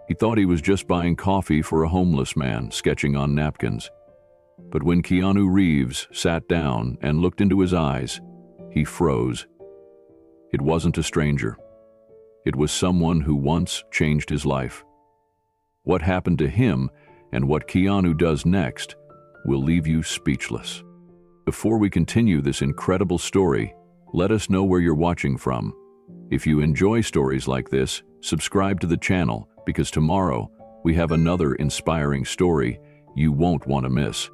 He thought he was just buying coffee for a homeless man, sketching on napkins. But when Keanu Reeves sat down and looked into his eyes, he froze. It wasn't a stranger. It was someone who once changed his life. What happened to him and what Keanu does next will leave you speechless. Before we continue this incredible story, let us know where you're watching from. If you enjoy stories like this, subscribe to the channel because tomorrow we have another inspiring story you won't want to miss.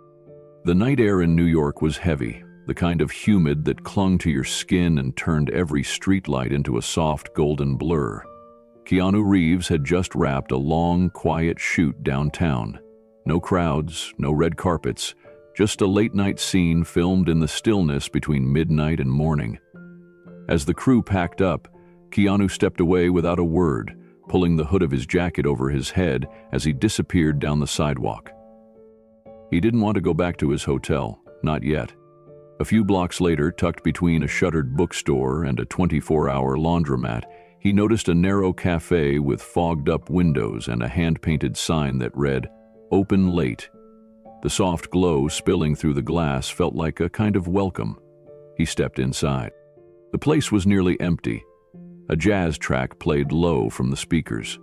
The night air in New York was heavy, the kind of humid that clung to your skin and turned every streetlight into a soft golden blur. Keanu Reeves had just wrapped a long, quiet shoot downtown. No crowds, no red carpets, just a late-night scene filmed in the stillness between midnight and morning. As the crew packed up, Keanu stepped away without a word, pulling the hood of his jacket over his head as he disappeared down the sidewalk. He didn't want to go back to his hotel, not yet. A few blocks later, tucked between a shuttered bookstore and a 24-hour laundromat, he noticed a narrow café with fogged-up windows and a hand-painted sign that read, "Open late." The soft glow spilling through the glass felt like a kind of welcome. He stepped inside. The place was nearly empty. A jazz track played low from the speakers.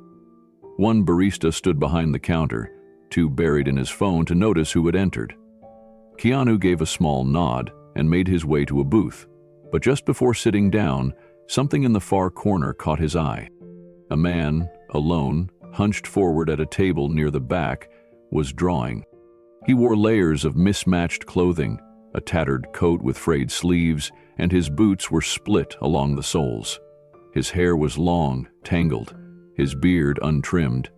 One barista stood behind the counter, too buried in his phone to notice who had entered. Keanu gave a small nod and made his way to a booth, but just before sitting down, something in the far corner caught his eye. A man, alone, hunched forward at a table near the back, was drawing. He wore layers of mismatched clothing, a tattered coat with frayed sleeves, and his boots were split along the soles. His hair was long, tangled, his beard untrimmed.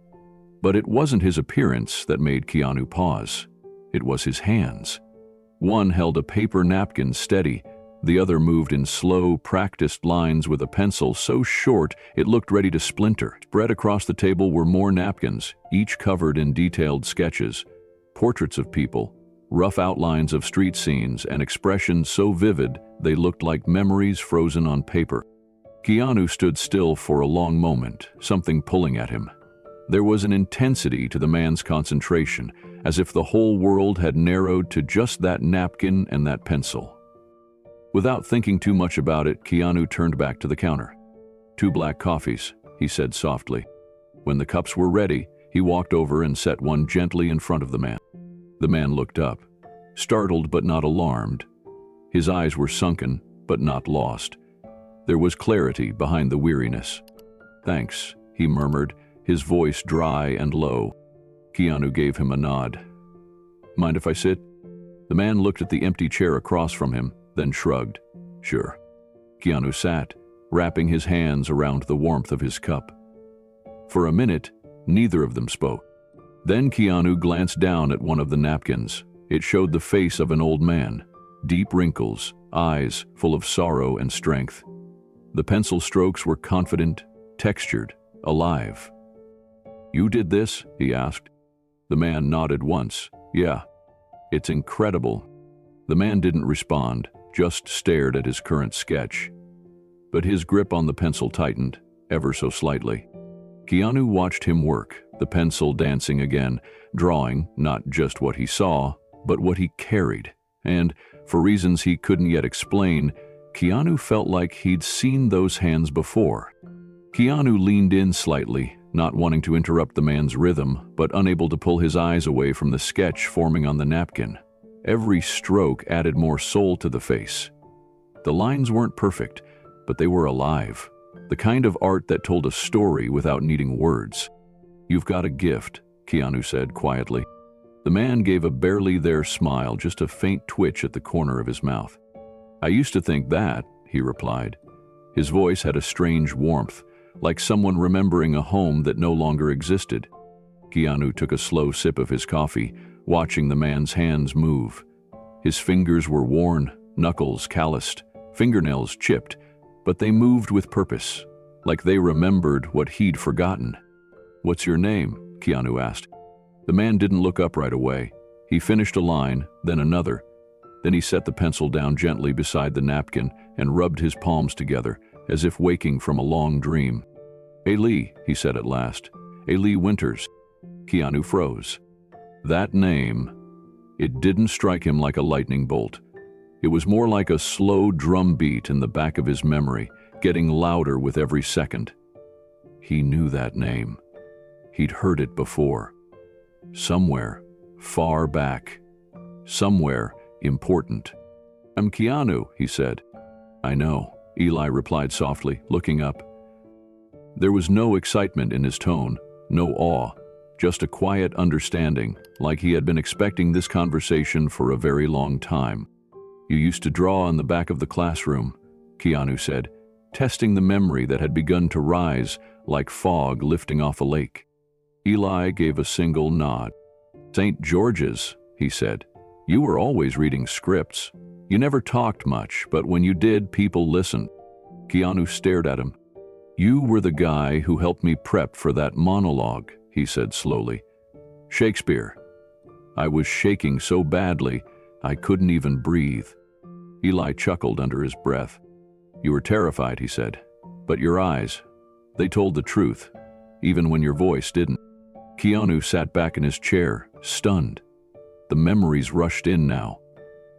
But it wasn't his appearance that made Keanu pause. It was his hands. One held a paper napkin steady, the other moved in slow, practiced lines with a pencil so short it looked ready to splinter. Spread across the table were more napkins, each covered in detailed sketches, portraits of people, rough outlines of street scenes, and expressions so vivid they looked like memories frozen on paper. Keanu stood still for a long moment, something pulling at him. There was an intensity to the man's concentration, as if the whole world had narrowed to just that napkin and that pencil. Without thinking too much about it, Keanu turned back to the counter. "2 black coffees," he said softly. When the cups were ready, he walked over and set one gently in front of the man. The man looked up, startled but not alarmed. His eyes were sunken, but not lost. There was clarity behind the weariness. "Thanks," he murmured, his voice dry and low. Keanu gave him a nod. "Mind if I sit?" The man looked at the empty chair across from him, then shrugged. "Sure." Keanu sat, wrapping his hands around the warmth of his cup. For a minute, neither of them spoke. Then Keanu glanced down at one of the napkins. It showed the face of an old man, deep wrinkles, eyes full of sorrow and strength. The pencil strokes were confident, textured, alive. "You did this?" he asked. The man nodded once. "Yeah. It's incredible." The man didn't respond, just stared at his current sketch. But his grip on the pencil tightened, ever so slightly. Keanu watched him work, the pencil dancing again, drawing not just what he saw, but what he carried. And, for reasons he couldn't yet explain, Keanu felt like he'd seen those hands before. Keanu leaned in slightly, not wanting to interrupt the man's rhythm, but unable to pull his eyes away from the sketch forming on the napkin. Every stroke added more soul to the face. The lines weren't perfect, but they were alive. The kind of art that told a story without needing words. "You've got a gift," Keanu said quietly. The man gave a barely there smile, just a faint twitch at the corner of his mouth. "I used to think that," he replied. His voice had a strange warmth, like someone remembering a home that no longer existed. Keanu took a slow sip of his coffee, watching the man's hands move. His fingers were worn, knuckles calloused, fingernails chipped, but they moved with purpose, like they remembered what he'd forgotten. "What's your name?" Keanu asked. The man didn't look up right away. He finished a line, then another. Then he set the pencil down gently beside the napkin and rubbed his palms together, as if waking from a long dream. "Eli," he said at last, Eli Winters. Keanu froze. That name, it didn't strike him like a lightning bolt. It was more like a slow drum beat in the back of his memory, getting louder with every second. He knew that name. He'd heard it before. Somewhere, far back. Somewhere important. "I'm Keanu," he said. "I know," Eli replied softly, looking up. There was no excitement in his tone, no awe, just a quiet understanding, like he had been expecting this conversation for a very long time. "You used to draw on the back of the classroom," Keanu said, testing the memory that had begun to rise like fog lifting off a lake. Eli gave a single nod. "St. George's," he said. "You were always reading scripts. You never talked much, but when you did, people listened." Keanu stared at him. "You were the guy who helped me prep for that monologue," he said slowly. "Shakespeare." I was shaking so badly, I couldn't even breathe. Eli chuckled under his breath. "You were terrified," he said. "But your eyes, they told the truth, even when your voice didn't." Keanu sat back in his chair, stunned. The memories rushed in now.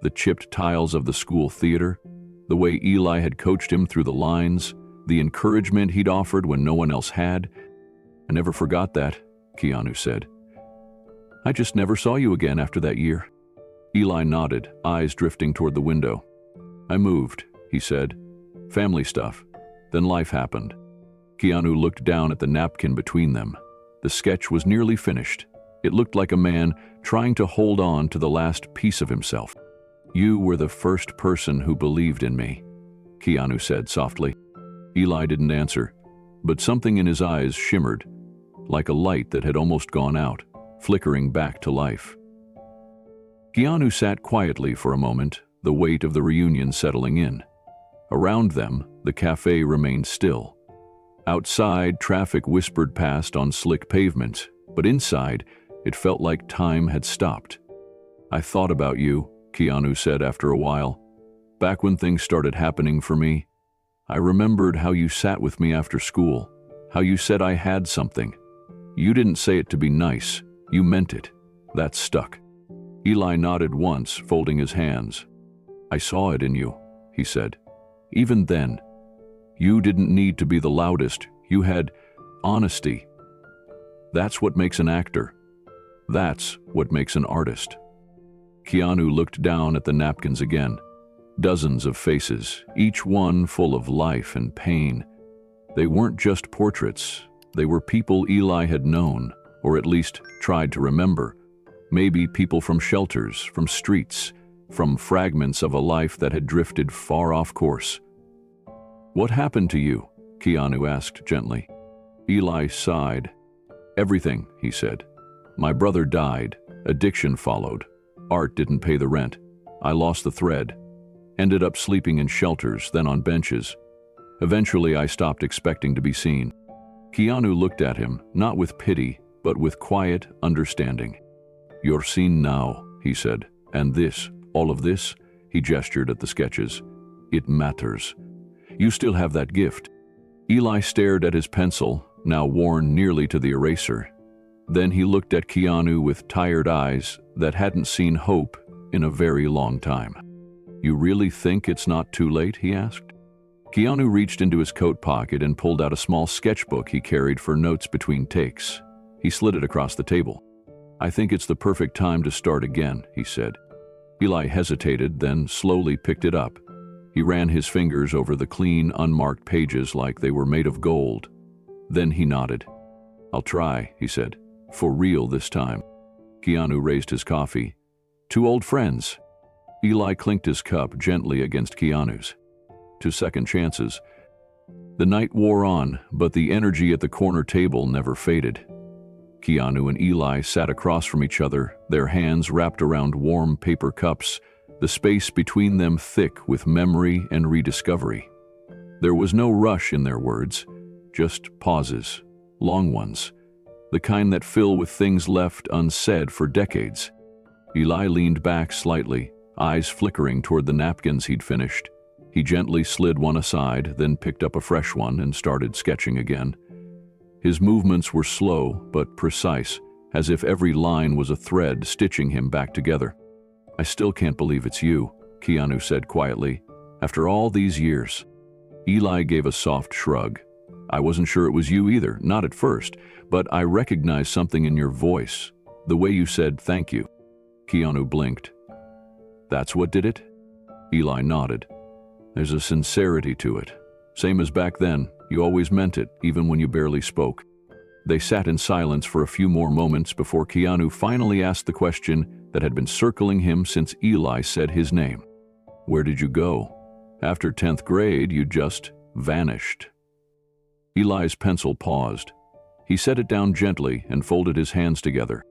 The chipped tiles of the school theater, the way Eli had coached him through the lines, the encouragement he'd offered when no one else had. "I never forgot that," Keanu said. "I just never saw you again after that year." Eli nodded, eyes drifting toward the window. "I moved," he said. "Family stuff. Then life happened." Keanu looked down at the napkin between them. The sketch was nearly finished. It looked like a man trying to hold on to the last piece of himself. "You were the first person who believed in me," Keanu said softly. Eli didn't answer, but something in his eyes shimmered, like a light that had almost gone out, flickering back to life. Keanu sat quietly for a moment, the weight of the reunion settling in. Around them, the café remained still. Outside, traffic whispered past on slick pavement, but inside, it felt like time had stopped. "I thought about you," Keanu said after a while. "Back when things started happening for me, I remembered how you sat with me after school, how you said I had something. You didn't say it to be nice, you meant it. That stuck." Eli nodded once, folding his hands. "I saw it in you," he said. "Even then, you didn't need to be the loudest, you had honesty. That's what makes an actor. That's what makes an artist." Keanu looked down at the napkins again. Dozens of faces, each one full of life and pain. They weren't just portraits, they were people Eli had known, or at least tried to remember. Maybe people from shelters, from streets, from fragments of a life that had drifted far off course. "What happened to you?" Keanu asked gently. Eli sighed. "Everything," he said. "My brother died. Addiction followed. Art didn't pay the rent. I lost the thread. Ended up sleeping in shelters, then on benches. Eventually, I stopped expecting to be seen." Keanu looked at him, not with pity, but with quiet understanding. "You're seen now," he said. "And this, all of this," he gestured at the sketches. "It matters. You still have that gift." Eli stared at his pencil, now worn nearly to the eraser. Then he looked at Keanu with tired eyes that hadn't seen hope in a very long time. "You really think it's not too late?" he asked. Keanu reached into his coat pocket and pulled out a small sketchbook he carried for notes between takes. He slid it across the table. "I think it's the perfect time to start again," he said. Eli hesitated, then slowly picked it up. He ran his fingers over the clean, unmarked pages like they were made of gold. Then he nodded. "I'll try," he said. "For real this time." Keanu raised his coffee. "Two old friends." Eli clinked his cup gently against Keanu's. "Two second chances." The night wore on, but the energy at the corner table never faded. Keanu and Eli sat across from each other, their hands wrapped around warm paper cups, the space between them thick with memory and rediscovery. There was no rush in their words, just pauses, long ones, the kind that fill with things left unsaid for decades. Eli leaned back slightly, eyes flickering toward the napkins he'd finished. He gently slid one aside, then picked up a fresh one and started sketching again. His movements were slow but precise, as if every line was a thread stitching him back together. "I still can't believe it's you," Keanu said quietly. "After all these years." Eli gave a soft shrug. "I wasn't sure it was you either, not at first, but I recognized something in your voice, the way you said thank you." Keanu blinked. "That's what did it?" Eli nodded. "There's a sincerity to it. Same as back then, you always meant it, even when you barely spoke." They sat in silence for a few more moments before Keanu finally asked the question that had been circling him since Eli said his name. "Where did you go? After 10th grade, you just vanished." Eli's pencil paused. He set it down gently and folded his hands together.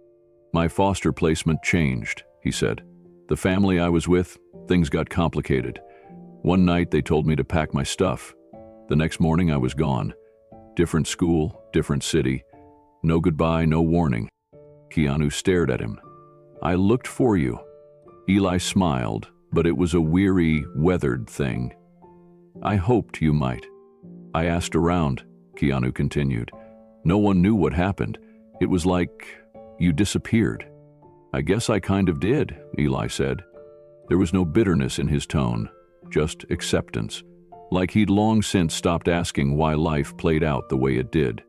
"My foster placement changed," he said. "The family I was with, things got complicated. One night they told me to pack my stuff. The next morning I was gone. Different school, different city. No goodbye, no warning." Keanu stared at him. "I looked for you." Eli smiled, but it was a weary, weathered thing. "I hoped you might. I asked around," Keanu continued. "No one knew what happened. It was like you disappeared." "I guess I kind of did," Eli said. There was no bitterness in his tone, just acceptance, like he'd long since stopped asking why life played out the way it did.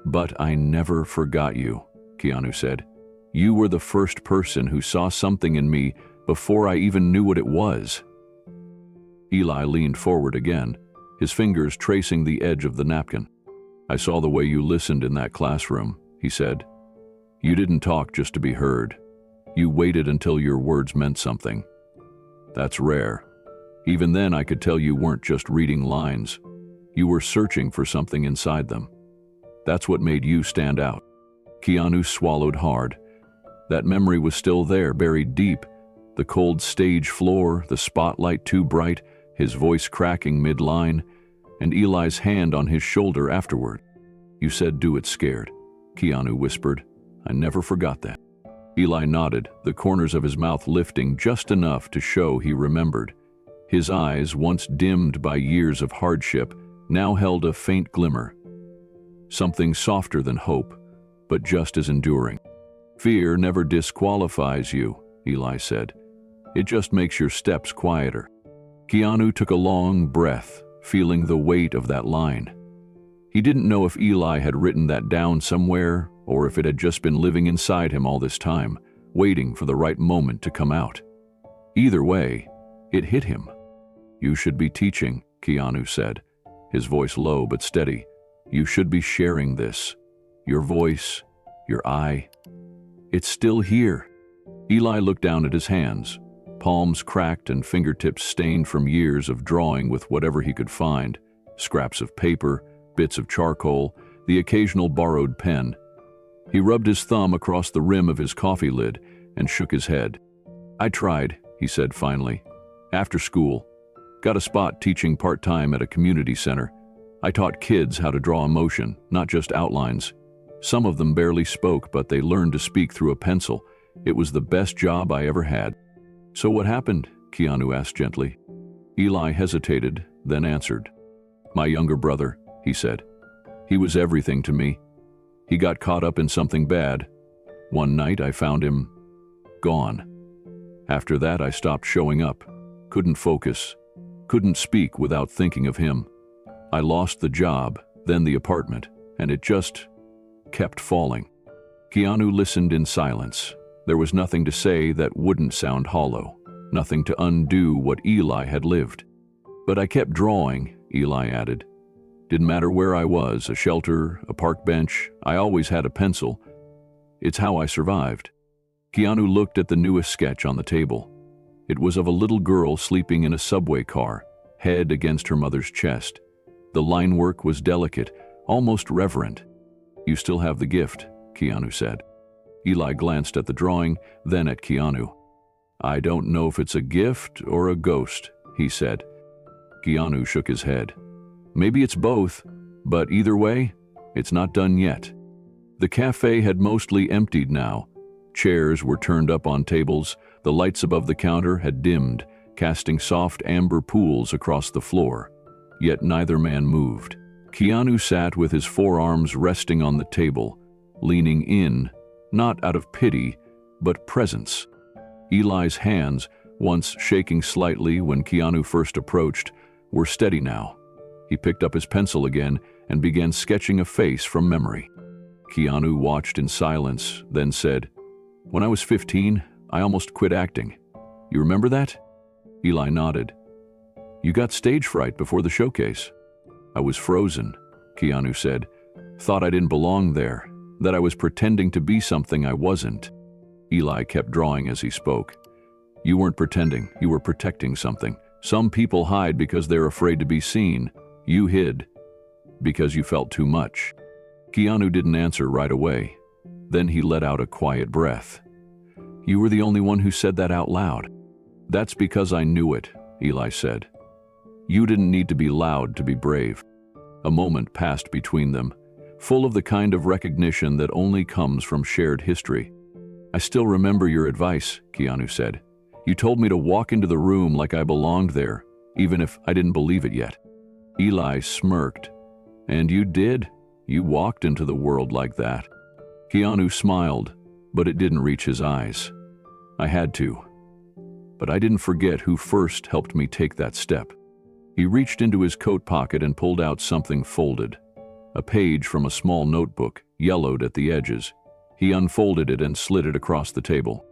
"But I never forgot you," Keanu said. "You were the first person who saw something in me before I even knew what it was." Eli leaned forward again, his fingers tracing the edge of the napkin. "I saw the way you listened in that classroom," he said. "You didn't talk just to be heard. You waited until your words meant something. That's rare. Even then I could tell you weren't just reading lines. You were searching for something inside them. That's what made you stand out." Keanu swallowed hard. That memory was still there, buried deep. The cold stage floor, the spotlight too bright, his voice cracking mid-line, and Eli's hand on his shoulder afterward. "You said do it scared," Keanu whispered. "I never forgot that." Eli nodded, the corners of his mouth lifting just enough to show he remembered. His eyes, once dimmed by years of hardship, now held a faint glimmer. Something softer than hope, but just as enduring. "Fear never disqualifies you," Eli said. "It just makes your steps quieter." Keanu took a long breath, feeling the weight of that line. He didn't know if Eli had written that down somewhere, or if it had just been living inside him all this time, waiting for the right moment to come out. Either way, it hit him. "You should be teaching," Keanu said, his voice low but steady. "You should be sharing this. Your voice, your eye. It's still here." Eli looked down at his hands, palms cracked and fingertips stained from years of drawing with whatever he could find, scraps of paper, bits of charcoal, the occasional borrowed pen. He rubbed his thumb across the rim of his coffee lid and shook his head. "I tried," he said finally. "After school. Got a spot teaching part-time at a community center. I taught kids how to draw emotion, not just outlines. Some of them barely spoke, but they learned to speak through a pencil. It was the best job I ever had." "So what happened?" Keanu asked gently. Eli hesitated, then answered. "My younger brother," he said. "He was everything to me. He got caught up in something bad. One night I found him gone. After that I stopped showing up, couldn't focus, couldn't speak without thinking of him. I lost the job, then the apartment, and it just kept falling." Keanu listened in silence. There was nothing to say that wouldn't sound hollow, nothing to undo what Eli had lived. "But I kept drawing," Eli added. "Didn't matter where I was, a shelter, a park bench, I always had a pencil. It's how I survived." Keanu looked at the newest sketch on the table. It was of a little girl sleeping in a subway car, head against her mother's chest. The line work was delicate, almost reverent. "You still have the gift," Keanu said. Eli glanced at the drawing, then at Keanu. "I don't know if it's a gift or a ghost," he said. Keanu shook his head. "Maybe it's both, but either way, it's not done yet." The cafe had mostly emptied now. Chairs were turned up on tables, the lights above the counter had dimmed, casting soft amber pools across the floor. Yet neither man moved. Keanu sat with his forearms resting on the table, leaning in, not out of pity, but presence. Eli's hands, once shaking slightly when Keanu first approached, were steady now. He picked up his pencil again and began sketching a face from memory. Keanu watched in silence, then said, "When I was 15, I almost quit acting. You remember that?" Eli nodded. "You got stage fright before the showcase." "I was frozen," Keanu said. "Thought I didn't belong there, that I was pretending to be something I wasn't." Eli kept drawing as he spoke. "You weren't pretending, you were protecting something. Some people hide because they're afraid to be seen. You hid because you felt too much." Keanu didn't answer right away. Then he let out a quiet breath. "You were the only one who said that out loud." "That's because I knew it," Eli said. "You didn't need to be loud to be brave." A moment passed between them, full of the kind of recognition that only comes from shared history. "I still remember your advice," Keanu said. "You told me to walk into the room like I belonged there, even if I didn't believe it yet." Eli smirked. "And you did. You walked into the world like that." Keanu smiled, but it didn't reach his eyes. "I had to. But I didn't forget who first helped me take that step." He reached into his coat pocket and pulled out something folded. A page from a small notebook, yellowed at the edges. He unfolded it and slid it across the table.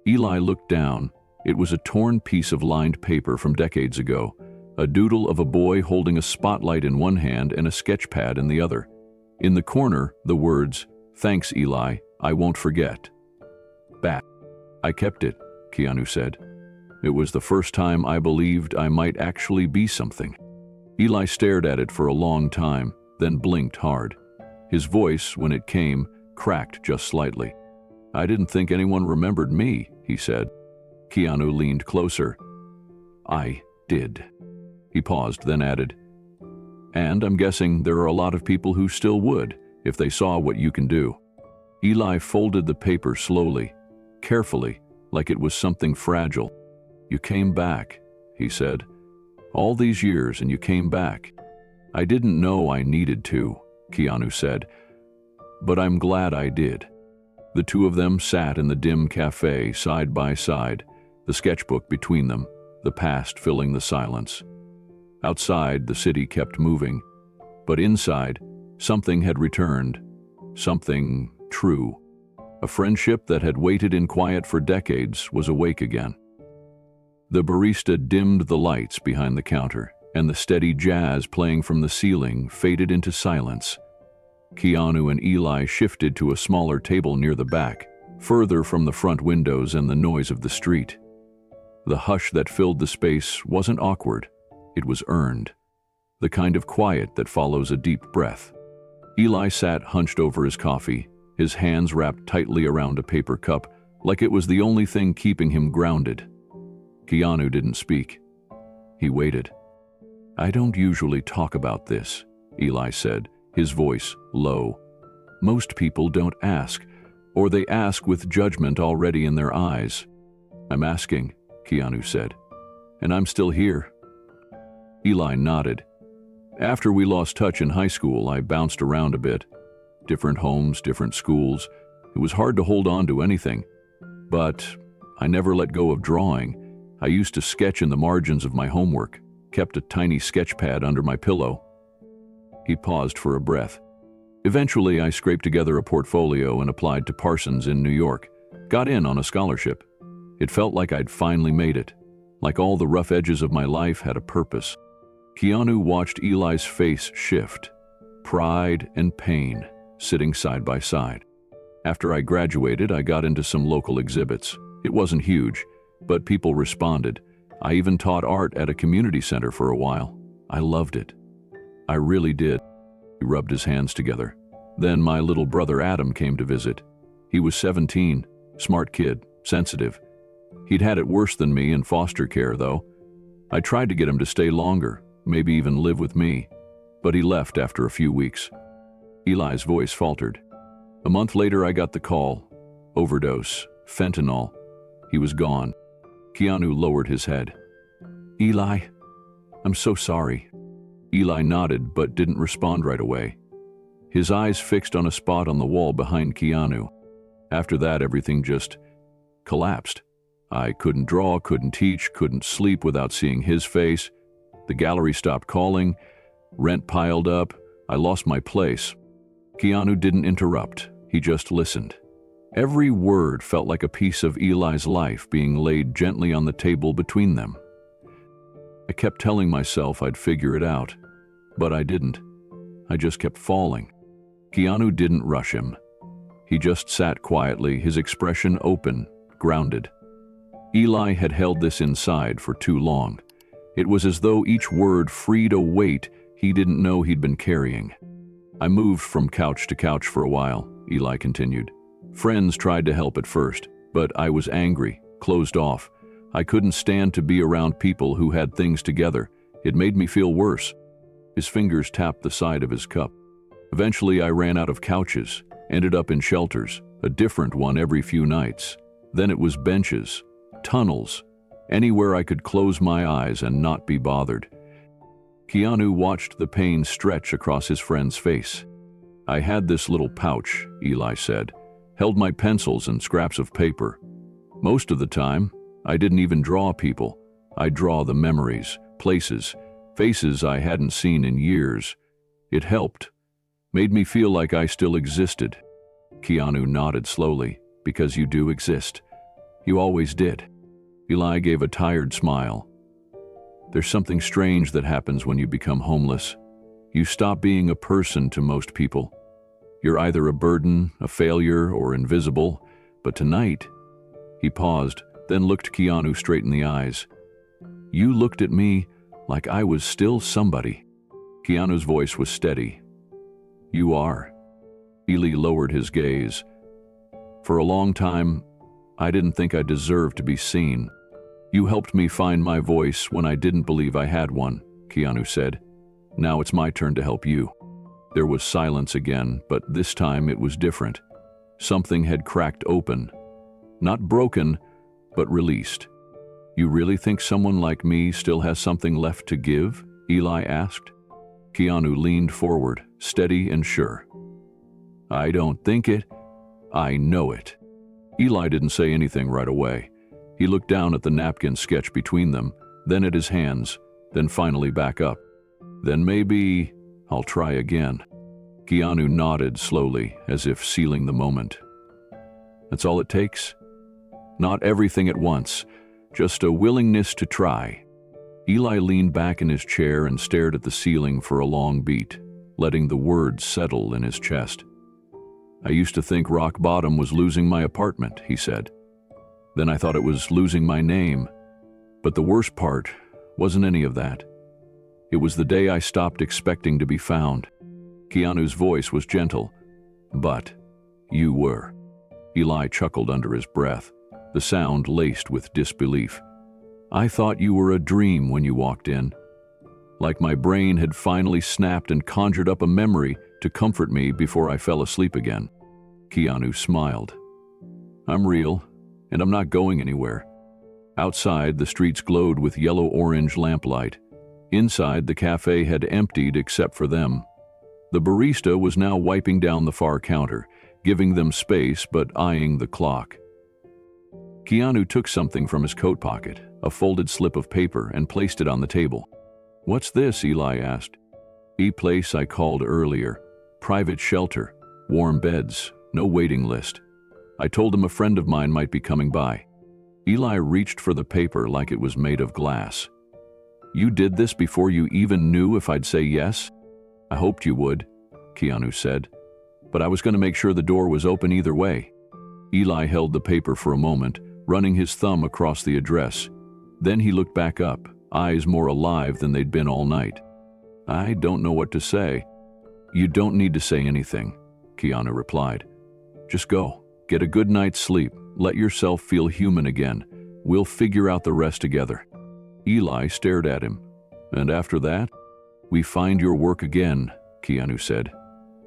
Eli looked down. It was a torn piece of lined paper from decades ago, a doodle of a boy holding a spotlight in one hand and a sketch pad in the other. In the corner, the words, "Thanks, Eli, I won't forget." "Bat." "I kept it," Keanu said. "It was the first time I believed I might actually be something." Eli stared at it for a long time, then blinked hard. His voice, when it came, cracked just slightly. "I didn't think anyone remembered me," he said. Keanu leaned closer. "I did." He paused, then added, "And I'm guessing there are a lot of people who still would, if they saw what you can do." Eli folded the paper slowly, carefully, like it was something fragile. "You came back," he said. "All these years and you came back." "I didn't know I needed to," Keanu said, "but I'm glad I did." The two of them sat in the dim café side by side, the sketchbook between them, the past filling the silence. Outside, the city kept moving, but inside, something had returned, something true. A friendship that had waited in quiet for decades was awake again. The barista dimmed the lights behind the counter, and the steady jazz playing from the ceiling faded into silence. Keanu and Eli shifted to a smaller table near the back, further from the front windows and the noise of the street. The hush that filled the space wasn't awkward. It was earned, the kind of quiet that follows a deep breath. Eli sat hunched over his coffee, his hands wrapped tightly around a paper cup, like it was the only thing keeping him grounded. Keanu didn't speak. He waited. "I don't usually talk about this," Eli said, his voice low. "Most people don't ask, or they ask with judgment already in their eyes." "I'm asking," Keanu said, "and I'm still here." Eli nodded. "After we lost touch in high school, I bounced around a bit. Different homes, different schools. It was hard to hold on to anything. But I never let go of drawing. I used to sketch in the margins of my homework, kept a tiny sketch pad under my pillow." He paused for a breath. "Eventually, I scraped together a portfolio and applied to Parsons in New York. Got in on a scholarship. It felt like I'd finally made it, like all the rough edges of my life had a purpose." Keanu watched Eli's face shift, pride and pain sitting side by side. "After I graduated, I got into some local exhibits. It wasn't huge, but people responded. I even taught art at a community center for a while. I loved it. I really did." He rubbed his hands together. "Then my little brother Adam came to visit. He was 17, smart kid, sensitive. He'd had it worse than me in foster care, though. I tried to get him to stay longer, maybe even live with me, but he left after a few weeks." Eli's voice faltered. "A month later, I got the call. Overdose, fentanyl. He was gone." Keanu lowered his head. "Eli, I'm so sorry." Eli nodded but didn't respond right away. His eyes fixed on a spot on the wall behind Keanu. After that, everything just collapsed. I couldn't draw, couldn't teach, couldn't sleep without seeing his face. The gallery stopped calling. Rent piled up. I lost my place. Keanu didn't interrupt. He just listened. Every word felt like a piece of Eli's life being laid gently on the table between them. I kept telling myself I'd figure it out, but I didn't. I just kept falling. Keanu didn't rush him. He just sat quietly, his expression open, grounded. Eli had held this inside for too long. It was as though each word freed a weight he didn't know he'd been carrying. I moved from couch to couch for a while, Eli continued. Friends tried to help at first, but I was angry, closed off. I couldn't stand to be around people who had things together. It made me feel worse. His fingers tapped the side of his cup. Eventually, I ran out of couches, ended up in shelters, a different one every few nights. Then it was benches, tunnels, anywhere I could close my eyes and not be bothered. Keanu watched the pain stretch across his friend's face. I had this little pouch, Eli said, held my pencils and scraps of paper. Most of the time, I didn't even draw people. I'd draw the memories, places, faces I hadn't seen in years. It helped, made me feel like I still existed. Keanu nodded slowly. Because you do exist. You always did. Eli gave a tired smile. There's something strange that happens when you become homeless. You stop being a person to most people. You're either a burden, a failure, or invisible. But tonight, he paused, then looked Keanu straight in the eyes. You looked at me like I was still somebody. Keanu's voice was steady. You are. Eli lowered his gaze. For a long time, I didn't think I deserved to be seen. You helped me find my voice when I didn't believe I had one, Keanu said. Now it's my turn to help you. There was silence again, but this time it was different. Something had cracked open. Not broken, but released. You really think someone like me still has something left to give? Eli asked. Keanu leaned forward, steady and sure. I don't think it. I know it. Eli didn't say anything right away. He looked down at the napkin sketch between them, then at his hands, then finally back up. Then maybe I'll try again. Keanu nodded slowly, as if sealing the moment. That's all it takes? Not everything at once, just a willingness to try. Eli leaned back in his chair and stared at the ceiling for a long beat, letting the words settle in his chest. I used to think rock bottom was losing my apartment, he said. Then I thought it was losing my name. But the worst part wasn't any of that. It was the day I stopped expecting to be found. Keanu's voice was gentle. But you were. Eli chuckled under his breath, the sound laced with disbelief. I thought you were a dream when you walked in. Like my brain had finally snapped and conjured up a memory to comfort me before I fell asleep again. Keanu smiled. I'm real, and I'm not going anywhere. Outside, the streets glowed with yellow-orange lamplight. Inside, the cafe had emptied except for them. The barista was now wiping down the far counter, giving them space but eyeing the clock. Keanu took something from his coat pocket, a folded slip of paper, and placed it on the table. What's this? Eli asked. The place I called earlier. Private shelter, warm beds, no waiting list. I told him a friend of mine might be coming by. Eli reached for the paper like it was made of glass. You did this before you even knew if I'd say yes? I hoped you would, Keanu said, but I was going to make sure the door was open either way. Eli held the paper for a moment, running his thumb across the address. Then he looked back up, eyes more alive than they'd been all night. I don't know what to say. You don't need to say anything, Keanu replied. Just go, get a good night's sleep, let yourself feel human again. We'll figure out the rest together. Eli stared at him. And after that? We find your work again, Keanu said.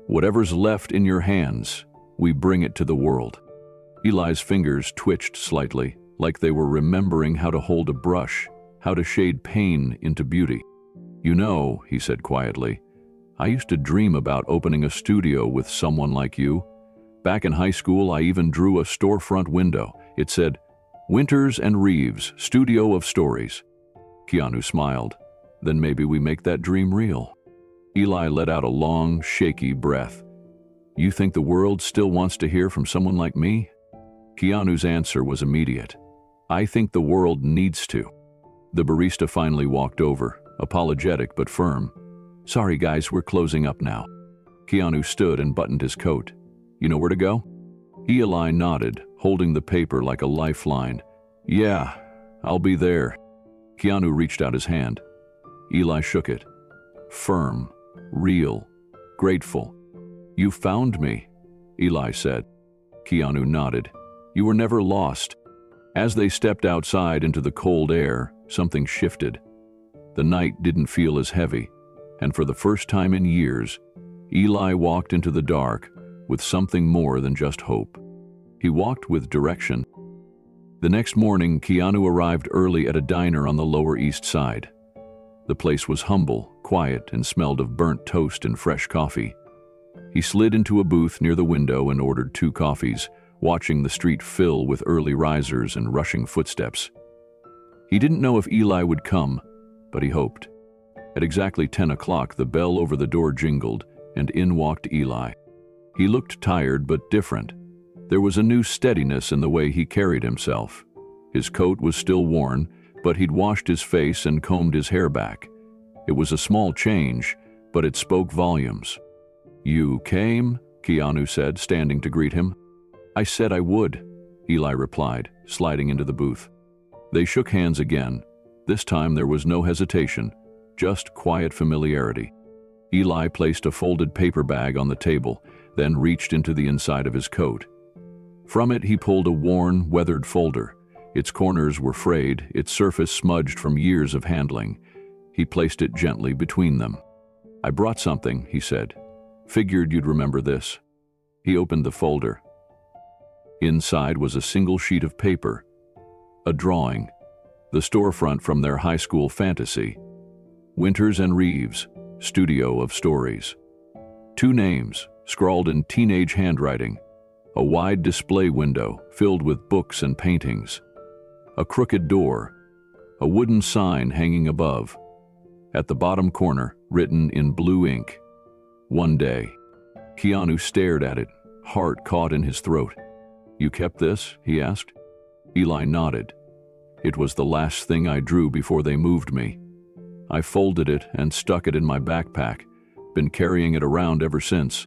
Whatever's left in your hands, we bring it to the world. Eli's fingers twitched slightly, like they were remembering how to hold a brush, how to shade pain into beauty. "You know," he said quietly, "I used to dream about opening a studio with someone like you. Back in high school, I even drew a storefront window. It said, 'Winters and Reeves, Studio of Stories.'" Keanu smiled. "Then maybe we make that dream real." Eli let out a long, shaky breath. "You think the world still wants to hear from someone like me?" Keanu's answer was immediate. "I think the world needs to." The barista finally walked over, apologetic but firm. "Sorry guys, we're closing up now." Keanu stood and buttoned his coat. "You know where to go?" Eli nodded, holding the paper like a lifeline. "Yeah, I'll be there." Keanu reached out his hand. Eli shook it. Firm, real, grateful. "You found me," Eli said. Keanu nodded. "You were never lost." As they stepped outside into the cold air, something shifted. The night didn't feel as heavy, and for the first time in years, Eli walked into the dark with something more than just hope. He walked with direction. The next morning, Keanu arrived early at a diner on the Lower East Side. The place was humble, quiet, and smelled of burnt toast and fresh coffee. He slid into a booth near the window and ordered 2 coffees, watching the street fill with early risers and rushing footsteps. He didn't know if Eli would come, but he hoped. At exactly 10 o'clock, the bell over the door jingled, and in walked Eli. He looked tired but different. There was a new steadiness in the way he carried himself. His coat was still worn, but he'd washed his face and combed his hair back. It was a small change, but it spoke volumes. "You came?" Keanu said, standing to greet him. "I said I would," Eli replied, sliding into the booth. They shook hands again. This time there was no hesitation, just quiet familiarity. Eli placed a folded paper bag on the table, then reached into the inside of his coat. From it he pulled a worn, weathered folder. Its corners were frayed, its surface smudged from years of handling. He placed it gently between them. "I brought something," he said. "Figured you'd remember this." He opened the folder. Inside was a single sheet of paper. A drawing. The storefront from their high school fantasy. Winters and Reeves, Studio of Stories. 2 names, scrawled in teenage handwriting. A wide display window filled with books and paintings. A crooked door. A wooden sign hanging above. At the bottom corner, written in blue ink, "One day." Keanu stared at it, heart caught in his throat. "You kept this?" he asked. Eli nodded. "It was the last thing I drew before they moved me. I folded it and stuck it in my backpack. Been carrying it around ever since."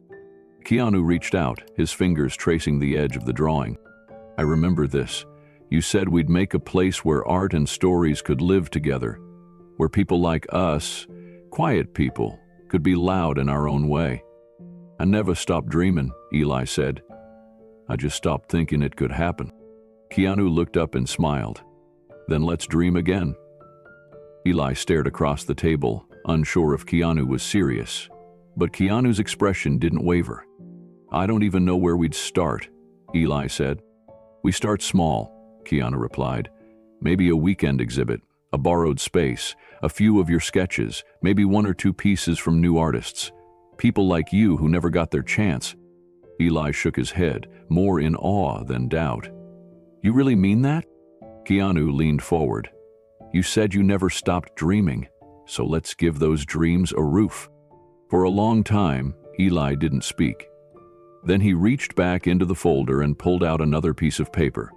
Keanu reached out, his fingers tracing the edge of the drawing. "I remember this. You said we'd make a place where art and stories could live together, where people like us, quiet people, could be loud in our own way." "I never stopped dreaming," Eli said. "I just stopped thinking it could happen." Keanu looked up and smiled. "Then let's dream again." Eli stared across the table, unsure if Keanu was serious. But Keanu's expression didn't waver. "I don't even know where we'd start," Eli said. "We start small," Keanu replied. "Maybe a weekend exhibit, a borrowed space, a few of your sketches, maybe 1 or 2 pieces from new artists. People like you who never got their chance." Eli shook his head, more in awe than doubt. "You really mean that?" Keanu leaned forward. "You said you never stopped dreaming, so let's give those dreams a roof." For a long time, Eli didn't speak. Then he reached back into the folder and pulled out another piece of paper,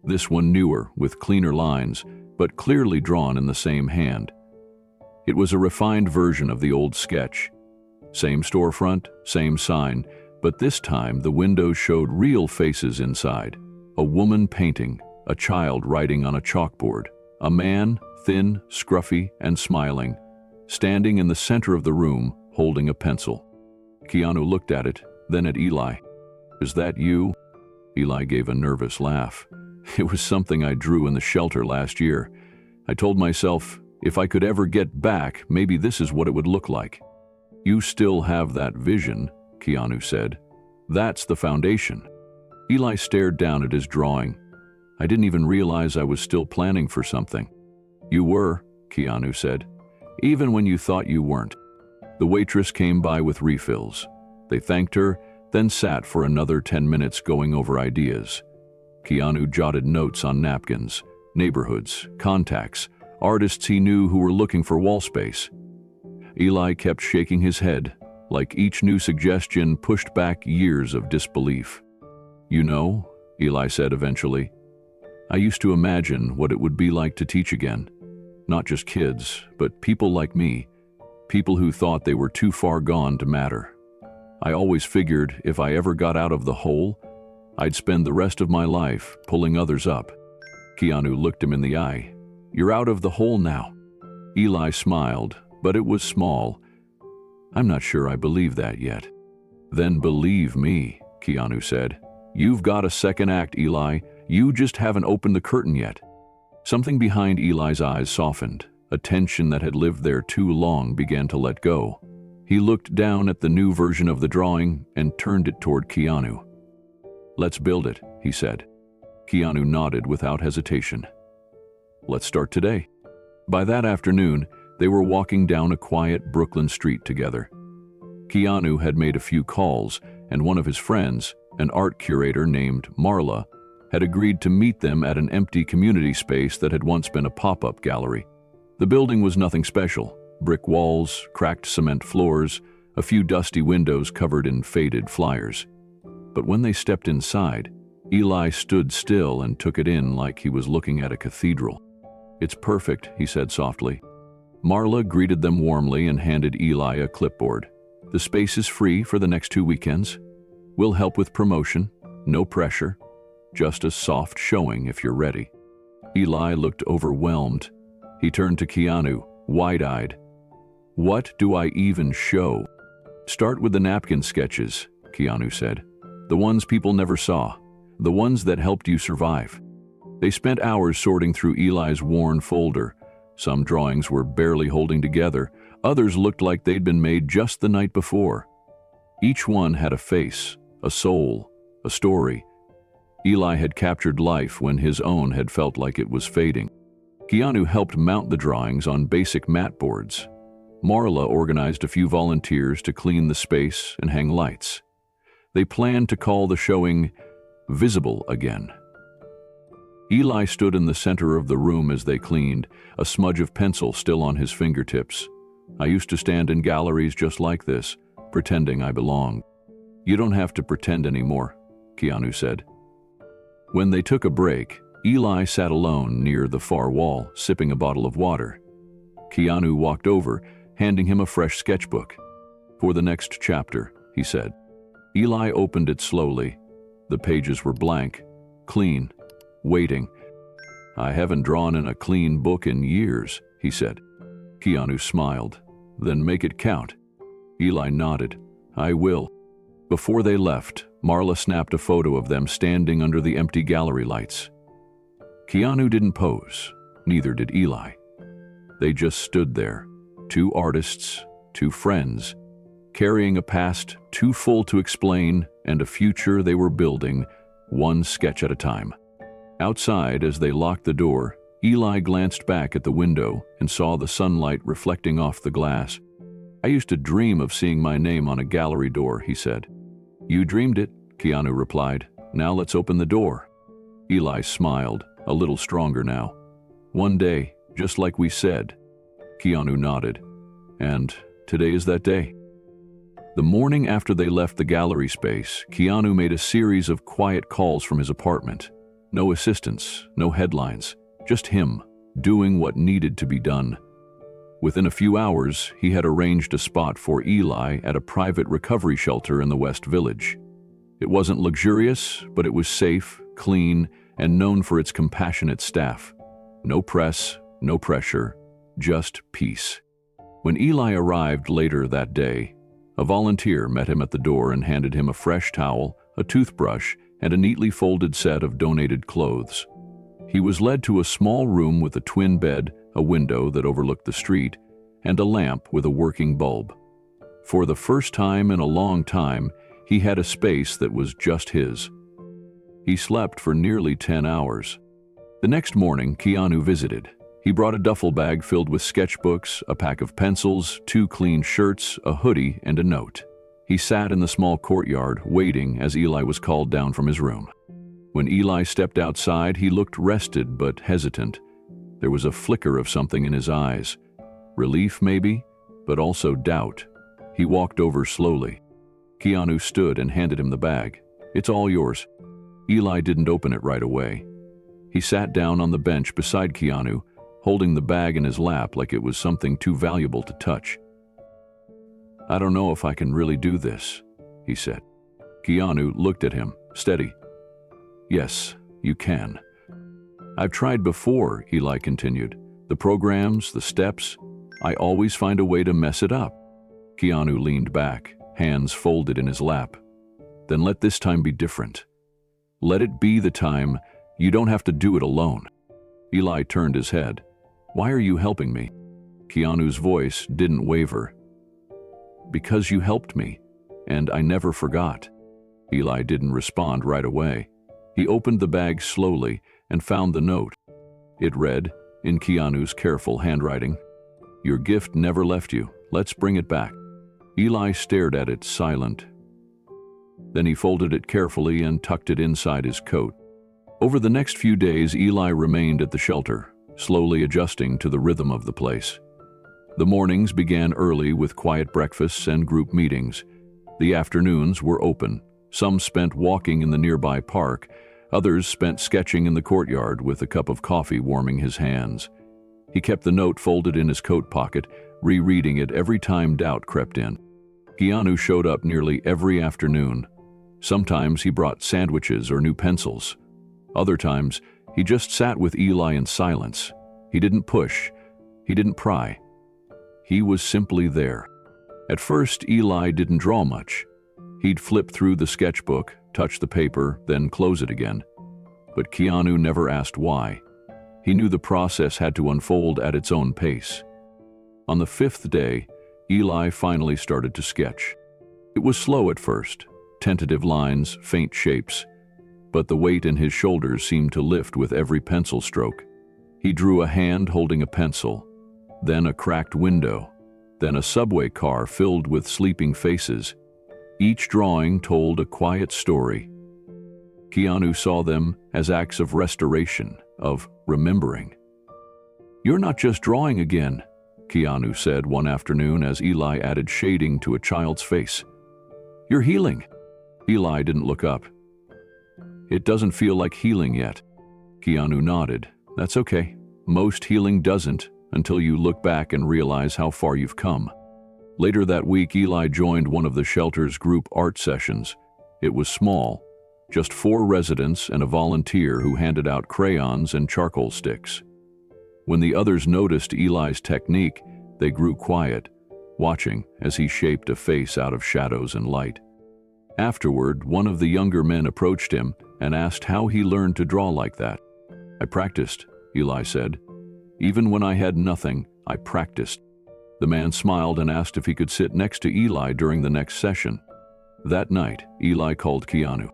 this one newer, with cleaner lines, but clearly drawn in the same hand. It was a refined version of the old sketch. Same storefront, same sign, but this time the windows showed real faces inside. A woman painting, a child writing on a chalkboard, a man, thin, scruffy, and smiling, standing in the center of the room, holding a pencil. Keanu looked at it, then at Eli. "Is that you?" Eli gave a nervous laugh. "It was something I drew in the shelter last year. I told myself, if I could ever get back, maybe this is what it would look like." "You still have that vision," Keanu said. "That's the foundation." Eli stared down at his drawing. "I didn't even realize I was still planning for something." "You were," Keanu said. even when you thought you weren't. The waitress came by with refills. They thanked her, then sat for another 10 minutes going over ideas. Keanu jotted notes on napkins, neighborhoods, contacts, artists he knew who were looking for wall space. Eli kept shaking his head, like each new suggestion pushed back years of disbelief. "You know," Eli said eventually, "I used to imagine what it would be like to teach again. Not just kids, but people like me, people who thought they were too far gone to matter. I always figured if I ever got out of the hole, I'd spend the rest of my life pulling others up." Keanu looked him in the eye. "You're out of the hole now." Eli smiled, but it was small. "I'm not sure I believe that yet." "Then believe me," Keanu said. "You've got a second act, Eli. You just haven't opened the curtain yet." Something behind Eli's eyes softened. A tension that had lived there too long began to let go. He looked down at the new version of the drawing and turned it toward Keanu. "Let's build it," he said. Keanu nodded without hesitation. "Let's start today." By that afternoon, they were walking down a quiet Brooklyn street together. Keanu had made a few calls, and one of his friends, an art curator named Marla, had agreed to meet them at an empty community space that had once been a pop-up gallery. The building was nothing special: brick walls, cracked cement floors, a few dusty windows covered in faded flyers. But when they stepped inside, Eli stood still and took it in like he was looking at a cathedral. "It's perfect," he said softly. Marla greeted them warmly and handed Eli a clipboard. "The space is free for the next 2 weekends. We'll help with promotion, no pressure. Just a soft showing if you're ready." Eli looked overwhelmed. He turned to Keanu, wide-eyed. "What do I even show?" "Start with the napkin sketches," Keanu said. "The ones people never saw. The ones that helped you survive." They spent hours sorting through Eli's worn folder. Some drawings were barely holding together. Others looked like they'd been made just the night before. Each one had a face, a soul, a story. Eli had captured life when his own had felt like it was fading. Keanu helped mount the drawings on basic mat boards. Marla organized a few volunteers to clean the space and hang lights. They planned to call the showing "Visible Again." Eli stood in the center of the room as they cleaned, a smudge of pencil still on his fingertips. "I used to stand in galleries just like this, pretending I belonged." "You don't have to pretend anymore," Keanu said. When they took a break, Eli sat alone near the far wall, sipping a bottle of water. Keanu walked over, handing him a fresh sketchbook. "For the next chapter," he said. Eli opened it slowly. The pages were blank, clean, waiting. "I haven't drawn in a clean book in years," he said. Keanu smiled. "Then make it count." Eli nodded. "I will." Before they left, Marla snapped a photo of them standing under the empty gallery lights. Keanu didn't pose, neither did Eli. They just stood there, two artists, two friends, carrying a past too full to explain and a future they were building, one sketch at a time. Outside, as they locked the door, Eli glanced back at the window and saw the sunlight reflecting off the glass. "I used to dream of seeing my name on a gallery door," he said. "You dreamed it," Keanu replied. "Now let's open the door." Eli smiled, a little stronger now. "One day, just like we said." Keanu nodded. "And today is that day." The morning after they left the gallery space, Keanu made a series of quiet calls from his apartment. No assistants, no headlines, just him, doing what needed to be done. Within a few hours, he had arranged a spot for Eli at a private recovery shelter in the West Village. It wasn't luxurious, but it was safe, clean, and known for its compassionate staff. No press, no pressure, just peace. When Eli arrived later that day, a volunteer met him at the door and handed him a fresh towel, a toothbrush, and a neatly folded set of donated clothes. He was led to a small room with a twin bed, a window that overlooked the street, and a lamp with a working bulb. For the first time in a long time, he had a space that was just his. He slept for nearly 10 hours. The next morning, Keanu visited. He brought a duffel bag filled with sketchbooks, a pack of pencils, 2 clean shirts, a hoodie, and a note. He sat in the small courtyard, waiting as Eli was called down from his room. When Eli stepped outside, he looked rested but hesitant. There was a flicker of something in his eyes. Relief, maybe, but also doubt. He walked over slowly. Keanu stood and handed him the bag. "It's all yours." Eli didn't open it right away. He sat down on the bench beside Keanu, holding the bag in his lap like it was something too valuable to touch. "I don't know if I can really do this," he said. Keanu looked at him, steady. "Yes, you can." "I've tried before," Eli continued. "The programs, the steps, I always find a way to mess it up." Keanu leaned back, hands folded in his lap. "Then let this time be different. Let it be the time you don't have to do it alone." Eli turned his head. "Why are you helping me?" Keanu's voice didn't waver. "Because you helped me, and I never forgot." Eli didn't respond right away. He opened the bag slowly and found the note. It read, in Keanu's careful handwriting, "Your gift never left you. Let's bring it back." Eli stared at it, silent. Then he folded it carefully and tucked it inside his coat. Over the next few days, Eli remained at the shelter, slowly adjusting to the rhythm of the place. The mornings began early with quiet breakfasts and group meetings. The afternoons were open. Some spent walking in the nearby park. Others spent sketching in the courtyard with a cup of coffee warming his hands. He kept the note folded in his coat pocket, rereading it every time doubt crept in. Keanu showed up nearly every afternoon. Sometimes he brought sandwiches or new pencils. Other times, he just sat with Eli in silence. He didn't push. He didn't pry. He was simply there. At first, Eli didn't draw much. He'd flip through the sketchbook, touch the paper, then close it again. But Keanu never asked why. He knew the process had to unfold at its own pace. On the 5th day, Eli finally started to sketch. It was slow at first, tentative lines, faint shapes, but the weight in his shoulders seemed to lift with every pencil stroke. He drew a hand holding a pencil, then a cracked window, then a subway car filled with sleeping faces. Each drawing told a quiet story. Keanu saw them as acts of restoration, of remembering. "You're not just drawing again," Keanu said one afternoon as Eli added shading to a child's face. "You're healing." Eli didn't look up. "It doesn't feel like healing yet." Keanu nodded. "That's okay. Most healing doesn't until you look back and realize how far you've come." Later that week, Eli joined one of the shelter's group art sessions. It was small, just 4 residents and a volunteer who handed out crayons and charcoal sticks. When the others noticed Eli's technique, they grew quiet, watching as he shaped a face out of shadows and light. Afterward, one of the younger men approached him and asked how he learned to draw like that. "I practiced," Eli said. "Even when I had nothing, I practiced." The man smiled and asked if he could sit next to Eli during the next session. That night, Eli called Keanu.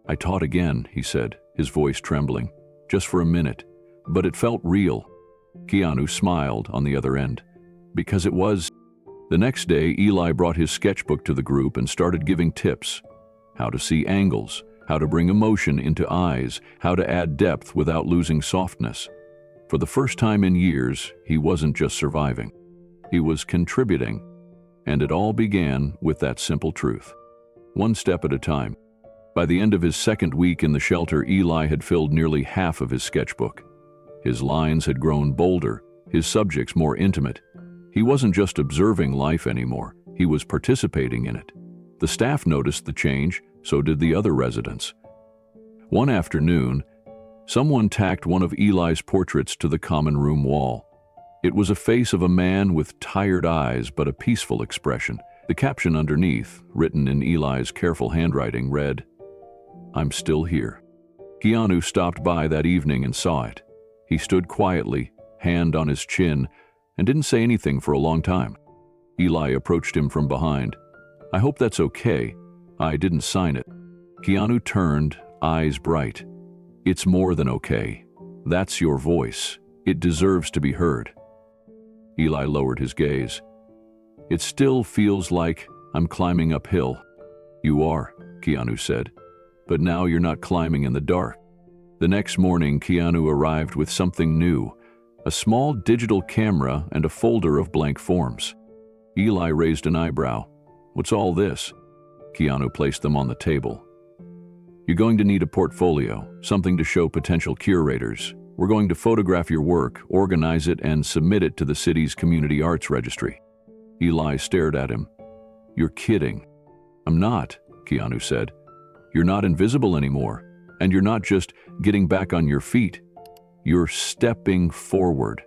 "I taught again," he said, his voice trembling, "just for a minute, but it felt real." Keanu smiled on the other end. "Because it was." The next day, Eli brought his sketchbook to the group and started giving tips. How to see angles, how to bring emotion into eyes, how to add depth without losing softness. For the first time in years, he wasn't just surviving. He was contributing. And it all began with that simple truth. One step at a time. By the end of his 2nd week in the shelter, Eli had filled nearly half of his sketchbook. His lines had grown bolder, his subjects more intimate. He wasn't just observing life anymore, he was participating in it. The staff noticed the change, so did the other residents. One afternoon, someone tacked one of Eli's portraits to the common room wall. It was a face of a man with tired eyes but a peaceful expression. The caption underneath, written in Eli's careful handwriting, read, "I'm still here." Keanu stopped by that evening and saw it. He stood quietly, hand on his chin, and didn't say anything for a long time. Eli approached him from behind. "I hope that's okay. I didn't sign it." Keanu turned, eyes bright. "It's more than okay. That's your voice." It deserves to be heard." Eli lowered his gaze. "It still feels like I'm climbing uphill." "You are," Keanu said, "but now you're not climbing in the dark." The next morning, Keanu arrived with something new, a small digital camera and a folder of blank forms. Eli raised an eyebrow. "What's all this?" Keanu placed them on the table. "You're going to need a portfolio, something to show potential curators. We're going to photograph your work, organize it, and submit it to the city's community arts registry." Eli stared at him. "You're kidding." "I'm not," Keanu said. "You're not invisible anymore, and you're not just getting back on your feet. You're stepping forward."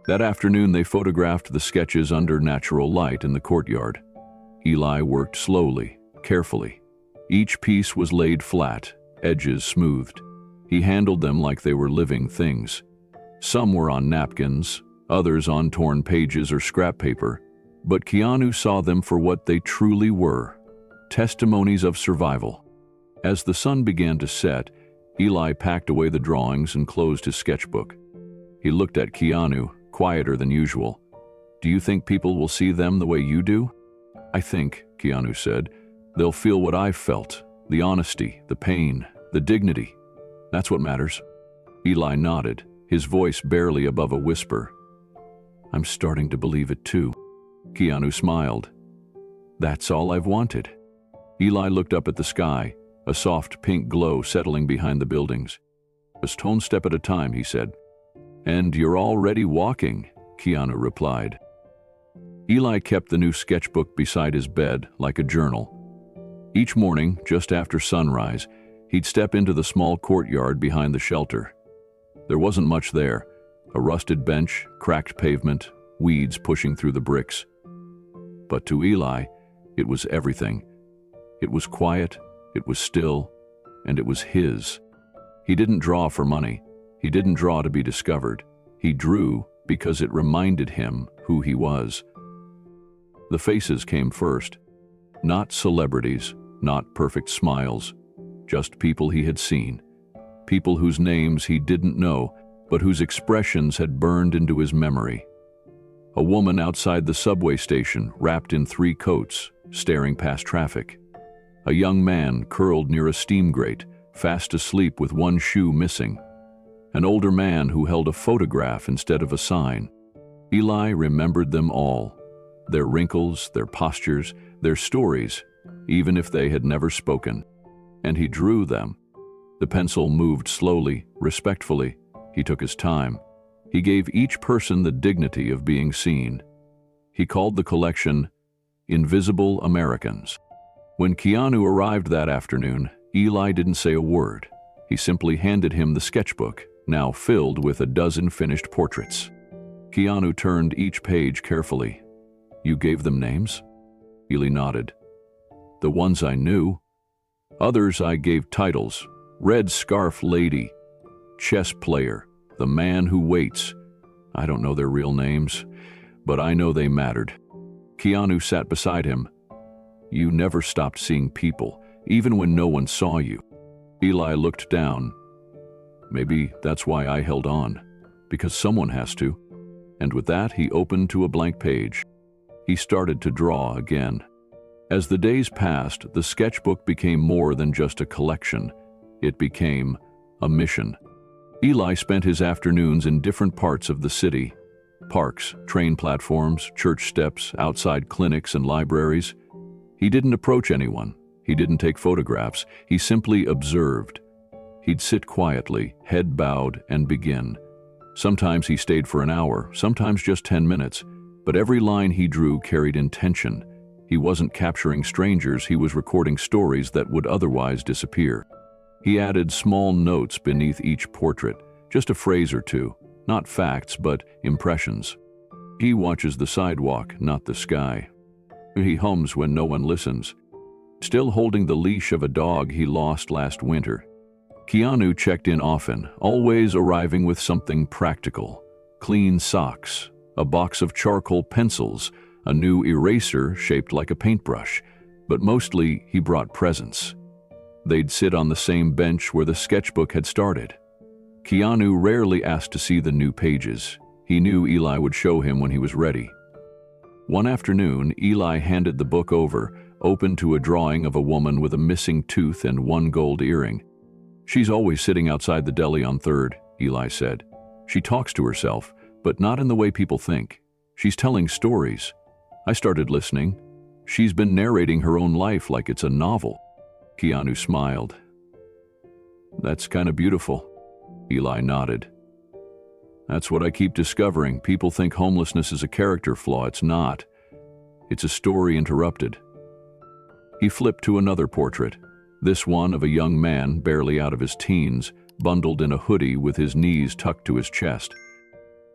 That afternoon, they photographed the sketches under natural light in the courtyard. Eli worked slowly, carefully. Each piece was laid flat, edges smoothed. He handled them like they were living things. Some were on napkins, others on torn pages or scrap paper, but Keanu saw them for what they truly were: testimonies of survival. As the sun began to set, Eli packed away the drawings and closed his sketchbook. He looked at Keanu, quieter than usual. "Do you think people will see them the way you do?" "I think," Keanu said, "they'll feel what I've felt, the honesty, the pain, the dignity. That's what matters." Eli nodded, his voice barely above a whisper. "I'm starting to believe it too." Keanu smiled. "That's all I've wanted." Eli looked up at the sky, a soft pink glow settling behind the buildings. "A stone step at a time," he said. "And you're already walking," Keanu replied. Eli kept the new sketchbook beside his bed like a journal. Each morning, just after sunrise, he'd step into the small courtyard behind the shelter. There wasn't much there: a rusted bench, cracked pavement, weeds pushing through the bricks. But to Eli, it was everything. It was quiet, it was still, and it was his. He didn't draw for money. He didn't draw to be discovered. He drew because it reminded him who he was. The faces came first. Not celebrities, not perfect smiles, just people he had seen. People whose names he didn't know, but whose expressions had burned into his memory. A woman outside the subway station, wrapped in 3 coats, staring past traffic. A young man curled near a steam grate, fast asleep with one shoe missing. An older man who held a photograph instead of a sign. Eli remembered them all. Their wrinkles, their postures, their stories, even if they had never spoken. And he drew them. The pencil moved slowly, respectfully. He took his time. He gave each person the dignity of being seen. He called the collection Invisible Americans. When Keanu arrived that afternoon, Eli didn't say a word. He simply handed him the sketchbook, now filled with a dozen finished portraits. Keanu turned each page carefully. "You gave them names?" Eli nodded. "The ones I knew. Others I gave titles: Red Scarf Lady, Chess Player, The Man Who Waits. I don't know their real names, but I know they mattered." Keanu sat beside him. "You never stopped seeing people, even when no one saw you." Eli looked down. "Maybe that's why I held on, because someone has to." And with that, he opened to a blank page. He started to draw again. As the days passed, the sketchbook became more than just a collection. It became a mission. Eli spent his afternoons in different parts of the city: parks, train platforms, church steps, outside clinics and libraries. He didn't approach anyone. He didn't take photographs. He simply observed. He'd sit quietly, head bowed, and begin. Sometimes he stayed for an hour, sometimes just 10 minutes, but every line he drew carried intention. He wasn't capturing strangers, he was recording stories that would otherwise disappear. He added small notes beneath each portrait, just a phrase or two, not facts, but impressions. He watches the sidewalk, not the sky. He hums when no one listens, still holding the leash of a dog he lost last winter. Keanu checked in often, always arriving with something practical: clean socks, a box of charcoal pencils, a new eraser shaped like a paintbrush, but mostly he brought presents. They'd sit on the same bench where the sketchbook had started. Keanu rarely asked to see the new pages. He knew Eli would show him when he was ready. One afternoon, Eli handed the book over, open to a drawing of a woman with a missing tooth and one gold earring. "She's always sitting outside the deli on 3rd, Eli said. "She talks to herself, but not in the way people think. She's telling stories." I started listening. "She's been narrating her own life like it's a novel." Keanu smiled. "That's kind of beautiful." Eli nodded. "That's what I keep discovering. People think homelessness is a character flaw. It's not. It's a story interrupted." He flipped to another portrait, this one of a young man barely out of his teens, bundled in a hoodie with his knees tucked to his chest.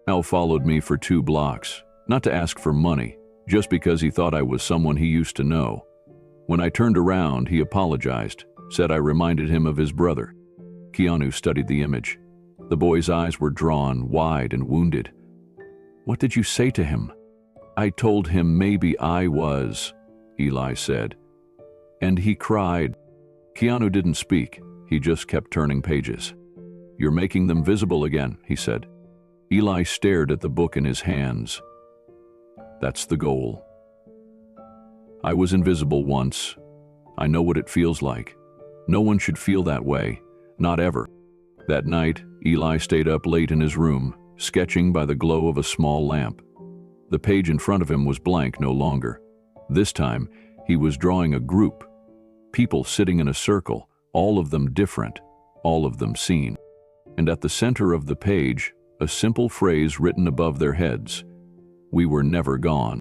Al followed me for 2 blocks, not to ask for money, just because he thought I was someone he used to know. When I turned around, he apologized, said I reminded him of his brother. Keanu studied the image. The boy's eyes were drawn, wide and wounded. "What did you say to him?" "I told him maybe I was," Eli said. "And he cried." Keanu didn't speak. He just kept turning pages. "You're making them visible again," he said. Eli stared at the book in his hands. "That's the goal. I was invisible once. I know what it feels like. No one should feel that way, not ever." That night, Eli stayed up late in his room, sketching by the glow of a small lamp. The page in front of him was blank no longer. This time, he was drawing a group. People sitting in a circle, all of them different, all of them seen. And at the center of the page, a simple phrase written above their heads: "We were never gone."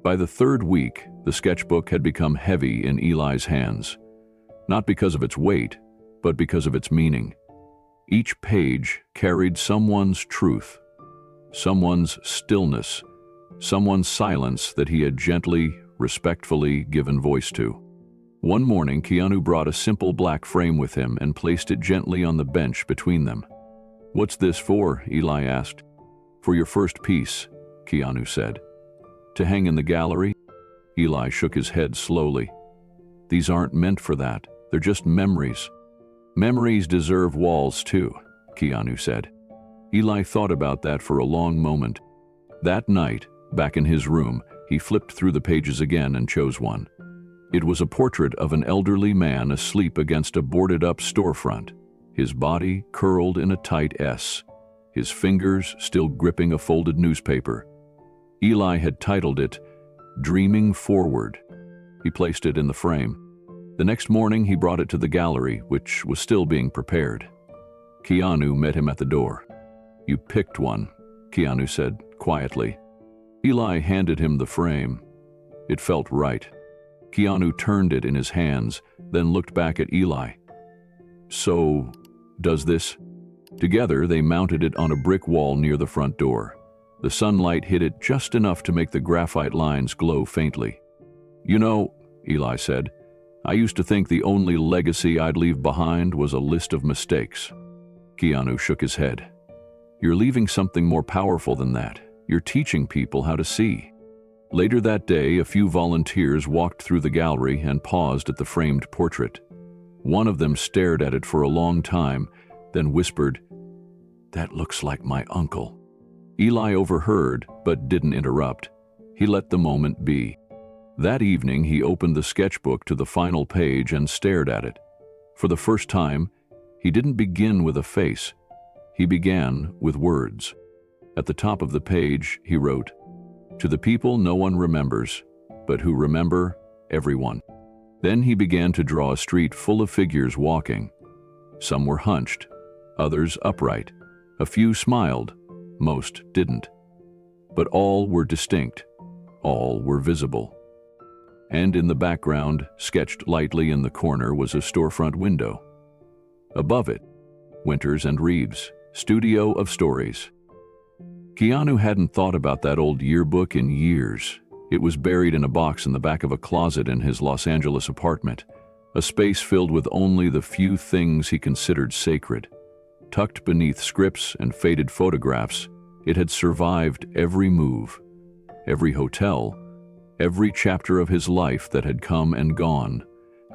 By the 3rd week, the sketchbook had become heavy in Eli's hands. Not because of its weight, but because of its meaning. Each page carried someone's truth, someone's stillness, someone's silence that he had gently, respectfully given voice to. One morning, Keanu brought a simple black frame with him and placed it gently on the bench between them. "What's this for?" Eli asked. "For your first piece," Keanu said. "To hang in the gallery?" Eli shook his head slowly. "These aren't meant for that. They're just memories." "Memories deserve walls too," Keanu said. Eli thought about that for a long moment. That night, back in his room, he flipped through the pages again and chose one. It was a portrait of an elderly man asleep against a boarded-up storefront, his body curled in a tight S, his fingers still gripping a folded newspaper. Eli had titled it, "Dreaming Forward." He placed it in the frame. The next morning, he brought it to the gallery, which was still being prepared. Keanu met him at the door. "You picked one," Keanu said quietly. Eli handed him the frame. It felt right. Keanu turned it in his hands, then looked back at Eli. "So, does this?" Together, they mounted it on a brick wall near the front door. The sunlight hit it just enough to make the graphite lines glow faintly. "You know," Eli said, "I used to think the only legacy I'd leave behind was a list of mistakes." Keanu shook his head. "You're leaving something more powerful than that. You're teaching people how to see." Later that day, a few volunteers walked through the gallery and paused at the framed portrait. One of them stared at it for a long time, then whispered, "That looks like my uncle." Eli overheard, but didn't interrupt. He let the moment be. That evening, he opened the sketchbook to the final page and stared at it. For the first time, he didn't begin with a face. He began with words. At the top of the page, he wrote, "To the people no one remembers, but who remember, everyone." Then he began to draw a street full of figures walking. Some were hunched, others upright. A few smiled, most didn't. But all were distinct, all were visible. And in the background, sketched lightly in the corner, was a storefront window. Above it, Winters and Reeves, Studio of Stories. Keanu hadn't thought about that old yearbook in years. It was buried in a box in the back of a closet in his Los Angeles apartment, a space filled with only the few things he considered sacred. Tucked beneath scripts and faded photographs, it had survived every move, every hotel, every chapter of his life that had come and gone.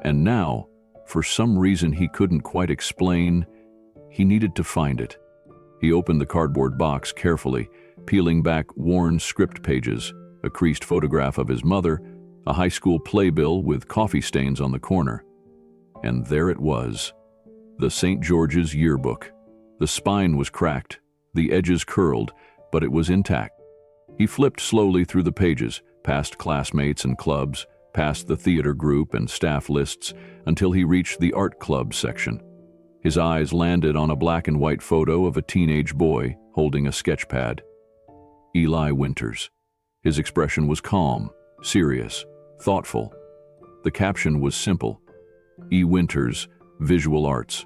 And now, for some reason he couldn't quite explain, he needed to find it. He opened the cardboard box carefully, peeling back worn script pages, a creased photograph of his mother, a high school playbill with coffee stains on the corner. And there it was, the St. George's yearbook. The spine was cracked, the edges curled, but it was intact. He flipped slowly through the pages, past classmates and clubs, past the theater group and staff lists, until he reached the art club section. His eyes landed on a black and white photo of a teenage boy holding a sketch pad. Eli Winters. His expression was calm, serious, thoughtful. The caption was simple: E. Winters, Visual Arts.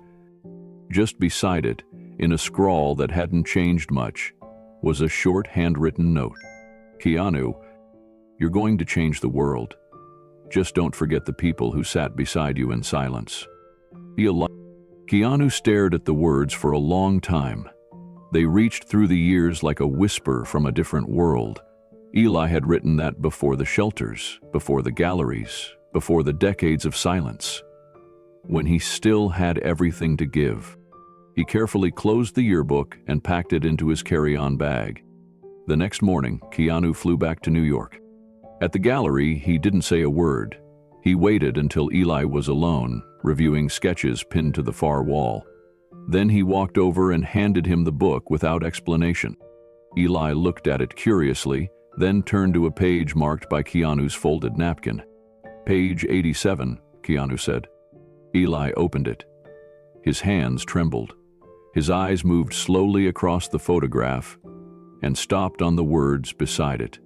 Just beside it, in a scrawl that hadn't changed much, was a short handwritten note. Keanu, you're going to change the world. Just don't forget the people who sat beside you in silence. Keanu stared at the words for a long time. They reached through the years like a whisper from a different world. Eli had written that before the shelters, before the galleries, before the decades of silence. When he still had everything to give. He carefully closed the yearbook and packed it into his carry-on bag. The next morning, Keanu flew back to New York. At the gallery, he didn't say a word. He waited until Eli was alone, reviewing sketches pinned to the far wall. Then he walked over and handed him the book without explanation. Eli looked at it curiously, then turned to a page marked by Keanu's folded napkin. "Page 87, Keanu said. Eli opened it. His hands trembled. His eyes moved slowly across the photograph and stopped on the words beside it.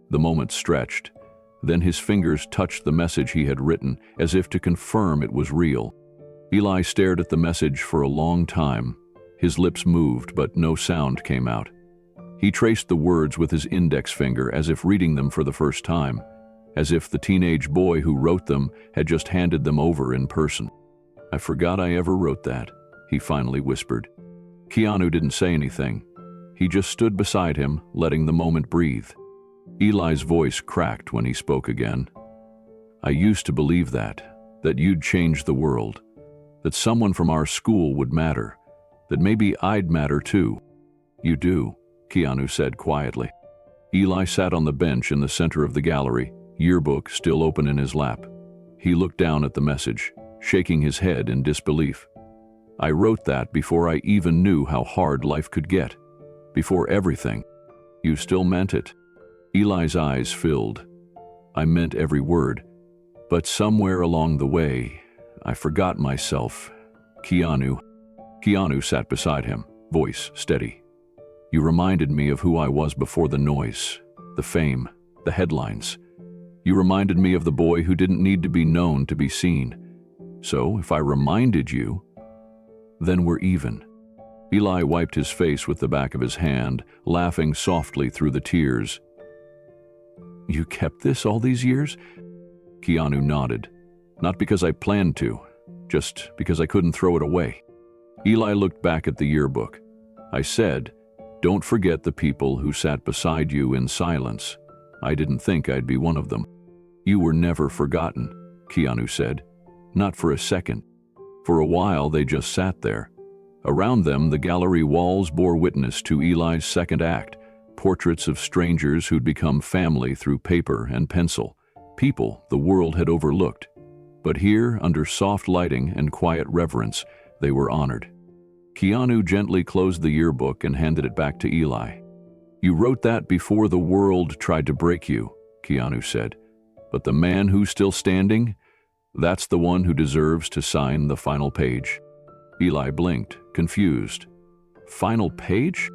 The moment stretched. Then his fingers touched the message he had written, as if to confirm it was real. Eli stared at the message for a long time. His lips moved, but no sound came out. He traced the words with his index finger, as if reading them for the first time, as if the teenage boy who wrote them had just handed them over in person. "I forgot I ever wrote that," he finally whispered. Keanu didn't say anything. He just stood beside him, letting the moment breathe. Eli's voice cracked when he spoke again. "I used to believe that you'd change the world, that someone from our school would matter, that maybe I'd matter too." "You do," Keanu said quietly. Eli sat on the bench in the center of the gallery, yearbook still open in his lap. He looked down at the message, shaking his head in disbelief. "I wrote that before I even knew how hard life could get. Before everything." "You still meant it?" Eli's eyes filled. "I meant every word. But somewhere along the way, I forgot myself." Keanu sat beside him, voice steady. "You reminded me of who I was before the noise, the fame, the headlines. You reminded me of the boy who didn't need to be known to be seen. So if I reminded you, then we're even." Eli wiped his face with the back of his hand, laughing softly through the tears. "You kept this all these years?" Keanu nodded. "Not because I planned to, just because I couldn't throw it away." Eli looked back at the yearbook. "I said, don't forget the people who sat beside you in silence. I didn't think I'd be one of them." "You were never forgotten," Keanu said. "Not for a second." For a while they just sat there. Around them, the gallery walls bore witness to Eli's second act, portraits of strangers who'd become family through paper and pencil, people the world had overlooked. But here, under soft lighting and quiet reverence, they were honored. Keanu gently closed the yearbook and handed it back to Eli. "You wrote that before the world tried to break you," Keanu said. "But the man who's still standing, that's the one who deserves to sign the final page." Eli blinked, confused. "Final page?"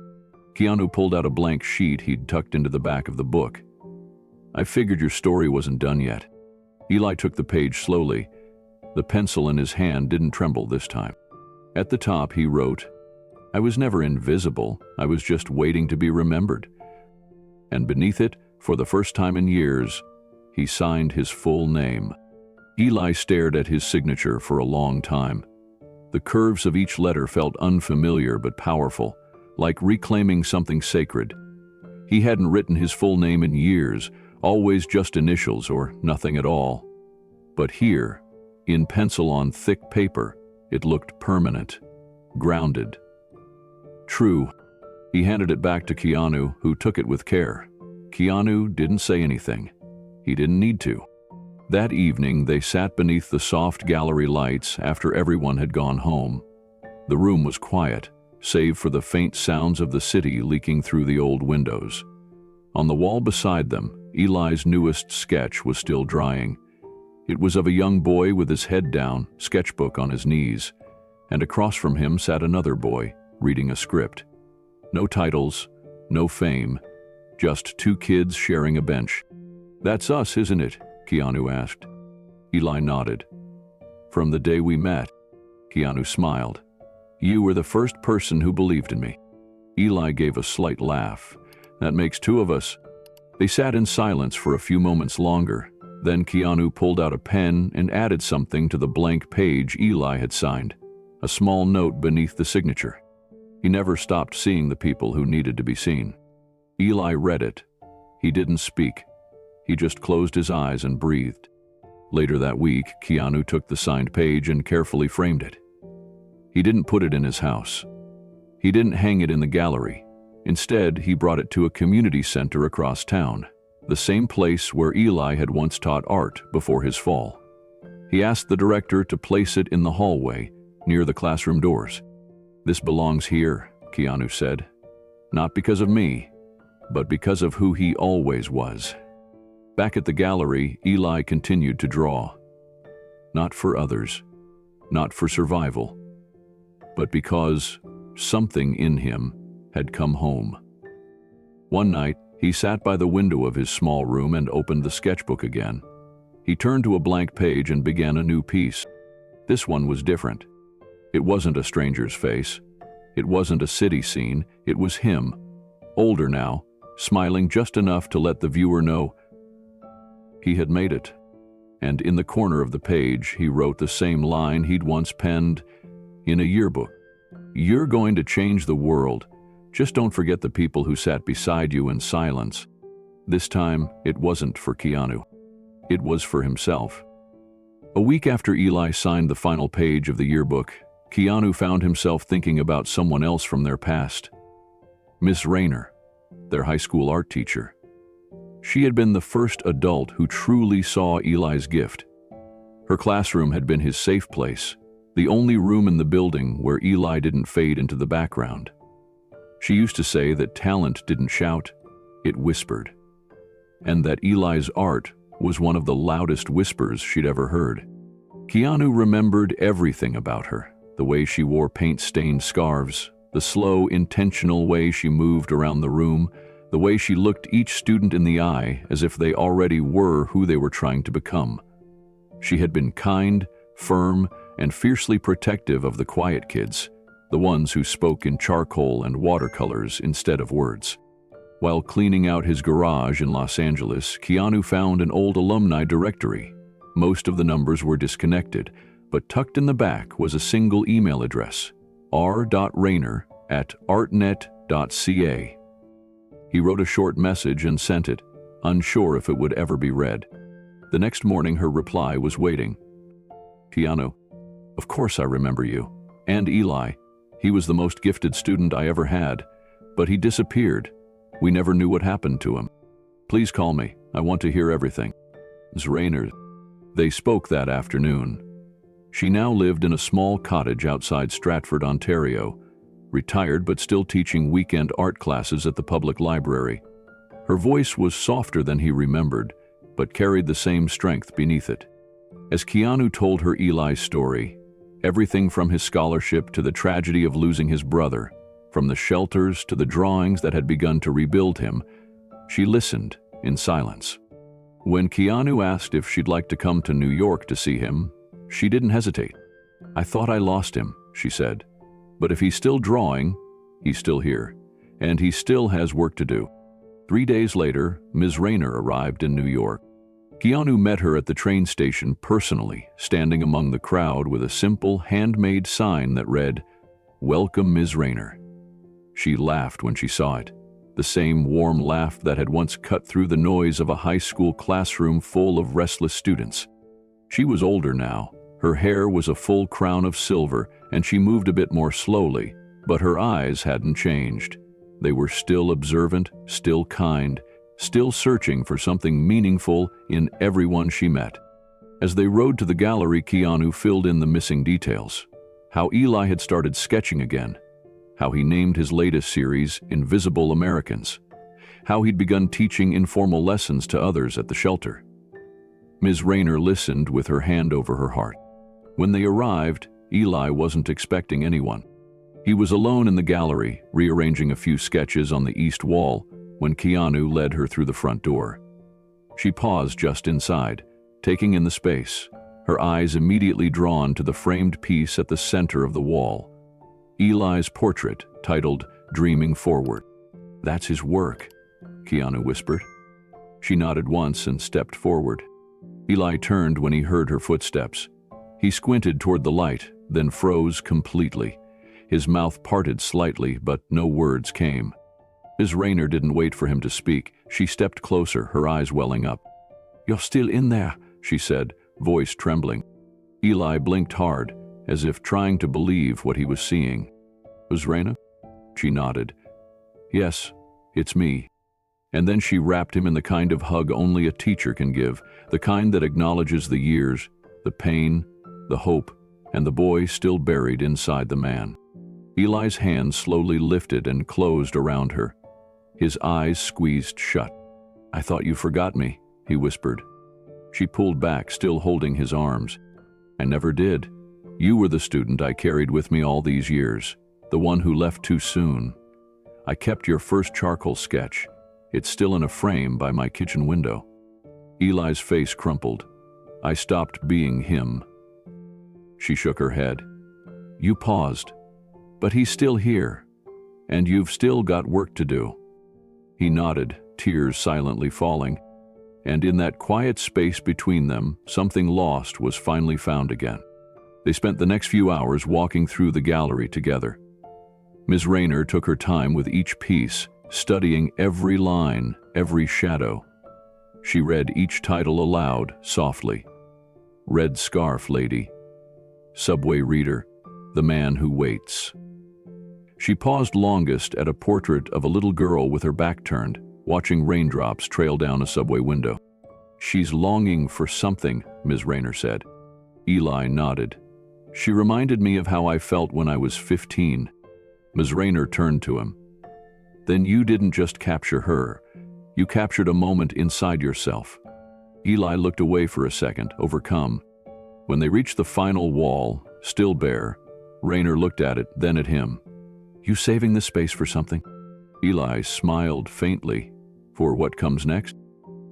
Keanu pulled out a blank sheet he'd tucked into the back of the book. "I figured your story wasn't done yet." Eli took the page slowly. The pencil in his hand didn't tremble this time. At the top he wrote, "I was never invisible, I was just waiting to be remembered." And beneath it, for the first time in years, he signed his full name. Eli stared at his signature for a long time. The curves of each letter felt unfamiliar but powerful, like reclaiming something sacred. He hadn't written his full name in years, always just initials or nothing at all. But here, in pencil on thick paper, it looked permanent, grounded. True. He handed it back to Keanu, who took it with care. Keanu didn't say anything. He didn't need to. That evening, they sat beneath the soft gallery lights after everyone had gone home. The room was quiet, save for the faint sounds of the city leaking through the old windows. On the wall beside them, Eli's newest sketch was still drying. It was of a young boy with his head down, sketchbook on his knees, and across from him sat another boy, reading a script. No titles, no fame, just two kids sharing a bench. "That's us, isn't it?" Keanu asked. Eli nodded. "From the day we met." Keanu smiled. "You were the first person who believed in me." Eli gave a slight laugh. "That makes two of us." They sat in silence for a few moments longer. Then Keanu pulled out a pen and added something to the blank page Eli had signed, a small note beneath the signature. He never stopped seeing the people who needed to be seen. Eli read it. He didn't speak. He just closed his eyes and breathed. Later that week, Keanu took the signed page and carefully framed it. He didn't put it in his house. He didn't hang it in the gallery. Instead, he brought it to a community center across town, the same place where Eli had once taught art before his fall. He asked the director to place it in the hallway, near the classroom doors. "This belongs here," Keanu said. "Not because of me, but because of who he always was." Back at the gallery, Eli continued to draw. Not for others, not for survival, but because something in him had come home. One night, he sat by the window of his small room and opened the sketchbook again. He turned to a blank page and began a new piece. This one was different. It wasn't a stranger's face. It wasn't a city scene. It was him, older now, smiling just enough to let the viewer know he had made it. And in the corner of the page, he wrote the same line he'd once penned in a yearbook. "You're going to change the world. Just don't forget the people who sat beside you in silence." This time, it wasn't for Keanu. It was for himself. A week after Eli signed the final page of the yearbook, Keanu found himself thinking about someone else from their past. Miss Rayner, their high school art teacher. She had been the first adult who truly saw Eli's gift. Her classroom had been his safe place, the only room in the building where Eli didn't fade into the background. She used to say that talent didn't shout, it whispered, and that Eli's art was one of the loudest whispers she'd ever heard. Keanu remembered everything about her, the way she wore paint-stained scarves, the slow, intentional way she moved around the room, the way she looked each student in the eye as if they already were who they were trying to become. She had been kind, firm, and fiercely protective of the quiet kids, the ones who spoke in charcoal and watercolors instead of words. While cleaning out his garage in Los Angeles, Keanu found an old alumni directory. Most of the numbers were disconnected, but tucked in the back was a single email address, r.rayner@artnet.ca. He wrote a short message and sent it, unsure if it would ever be read. The next morning, her reply was waiting. "Keanu, of course I remember you. And Eli. He was the most gifted student I ever had, but he disappeared. We never knew what happened to him. Please call me. I want to hear everything. Ms. Rayner." They spoke that afternoon. She now lived in a small cottage outside Stratford, Ontario, retired but still teaching weekend art classes at the public library. Her voice was softer than he remembered, but carried the same strength beneath it. As Keanu told her Eli's story, everything from his scholarship to the tragedy of losing his brother, from the shelters to the drawings that had begun to rebuild him, she listened in silence. When Keanu asked if she'd like to come to New York to see him, she didn't hesitate. "I thought I lost him," she said. "But if he's still drawing, he's still here, and he still has work to do." 3 days later, Ms. Rayner arrived in New York. Keanu met her at the train station personally, standing among the crowd with a simple, handmade sign that read, "Welcome, Ms. Rayner." She laughed when she saw it, the same warm laugh that had once cut through the noise of a high school classroom full of restless students. She was older now. Her hair was a full crown of silver, and she moved a bit more slowly, But her eyes hadn't changed. They were still observant, still kind, still searching for something meaningful in everyone she met. As they rode to the gallery, Keanu filled in the missing details. How Eli had started sketching again. How he named his latest series Invisible Americans. How he'd begun teaching informal lessons to others at the shelter. Ms. Rayner listened with her hand over her heart. When they arrived, Eli wasn't expecting anyone. He was alone in the gallery, rearranging a few sketches on the east wall, when Keanu led her through the front door. She paused just inside, taking in the space, her eyes immediately drawn to the framed piece at the center of the wall. Eli's portrait, titled Dreaming Forward. "That's his work," Keanu whispered. She nodded once and stepped forward. Eli turned when he heard her footsteps. He squinted toward the light, then froze completely. His mouth parted slightly, but no words came. Ms. Rayner didn't wait for him to speak. She stepped closer, her eyes welling up. "You're still in there," she said, voice trembling. Eli blinked hard, as if trying to believe what he was seeing. "Ms. Rayner?" She nodded. "Yes, it's me." And then she wrapped him in the kind of hug only a teacher can give, the kind that acknowledges the years, the pain, the hope, and the boy still buried inside the man. Eli's hand slowly lifted and closed around her. His eyes squeezed shut. "I thought you forgot me," he whispered. She pulled back, still holding his arms. "I never did. You were the student I carried with me all these years, the one who left too soon. I kept your first charcoal sketch. It's still in a frame by my kitchen window." Eli's face crumpled. "I stopped being him." She shook her head. "You paused. But he's still here. And you've still got work to do." He nodded, tears silently falling. And in that quiet space between them, something lost was finally found again. They spent the next few hours walking through the gallery together. Ms. Rayner took her time with each piece, studying every line, every shadow. She read each title aloud, softly. "Red Scarf Lady," "Subway Reader," "The Man Who Waits." She paused longest at a portrait of a little girl with her back turned, watching raindrops trail down a subway window. "She's longing for something," Ms. Rayner said. Eli nodded. "She reminded me of how I felt when I was 15. Ms. Rayner turned to him. "Then you didn't just capture her. You captured a moment inside yourself." Eli looked away for a second, overcome. When they reached the final wall, still bare, Rayner looked at it, then at him. "You saving this space for something?" Eli smiled faintly. "For what comes next?"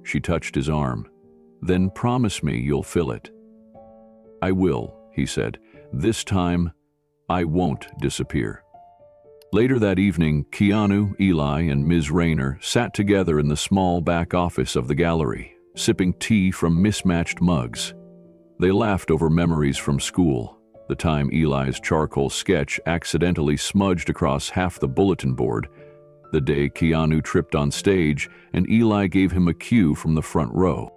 She touched his arm. "Then promise me you'll fill it." "I will," he said. "This time, I won't disappear." Later that evening, Keanu, Eli, and Ms. Rayner sat together in the small back office of the gallery, sipping tea from mismatched mugs. They laughed over memories from school, the time Eli's charcoal sketch accidentally smudged across half the bulletin board, the day Keanu tripped on stage and Eli gave him a cue from the front row.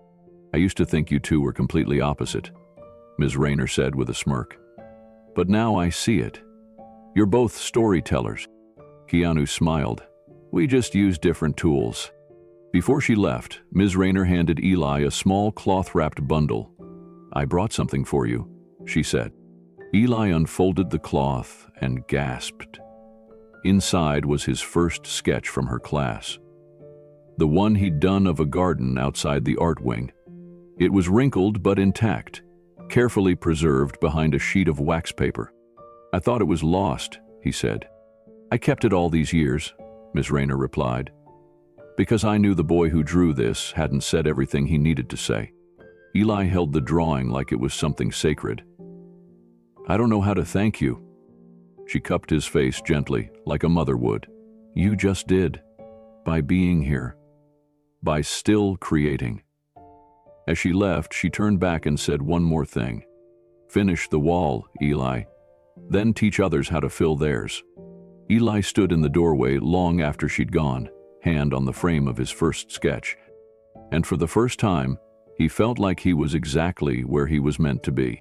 "I used to think you two were completely opposite," Ms. Rayner said with a smirk. "But now I see it. You're both storytellers." Keanu smiled. "We just use different tools." Before she left, Ms. Rayner handed Eli a small cloth-wrapped bundle. "I brought something for you," she said. Eli unfolded the cloth and gasped. Inside was his first sketch from her class. The one he'd done of a garden outside the art wing. It was wrinkled but intact, carefully preserved behind a sheet of wax paper. "I thought it was lost," he said. "I kept it all these years," Ms. Rayner replied, "because I knew the boy who drew this hadn't said everything he needed to say." Eli held the drawing like it was something sacred. "I don't know how to thank you." She cupped his face gently, like a mother would. "You just did. By being here. By still creating." As she left, she turned back and said one more thing. "Finish the wall, Eli. Then teach others how to fill theirs." Eli stood in the doorway long after she'd gone, hand on the frame of his first sketch. And for the first time, he felt like he was exactly where he was meant to be.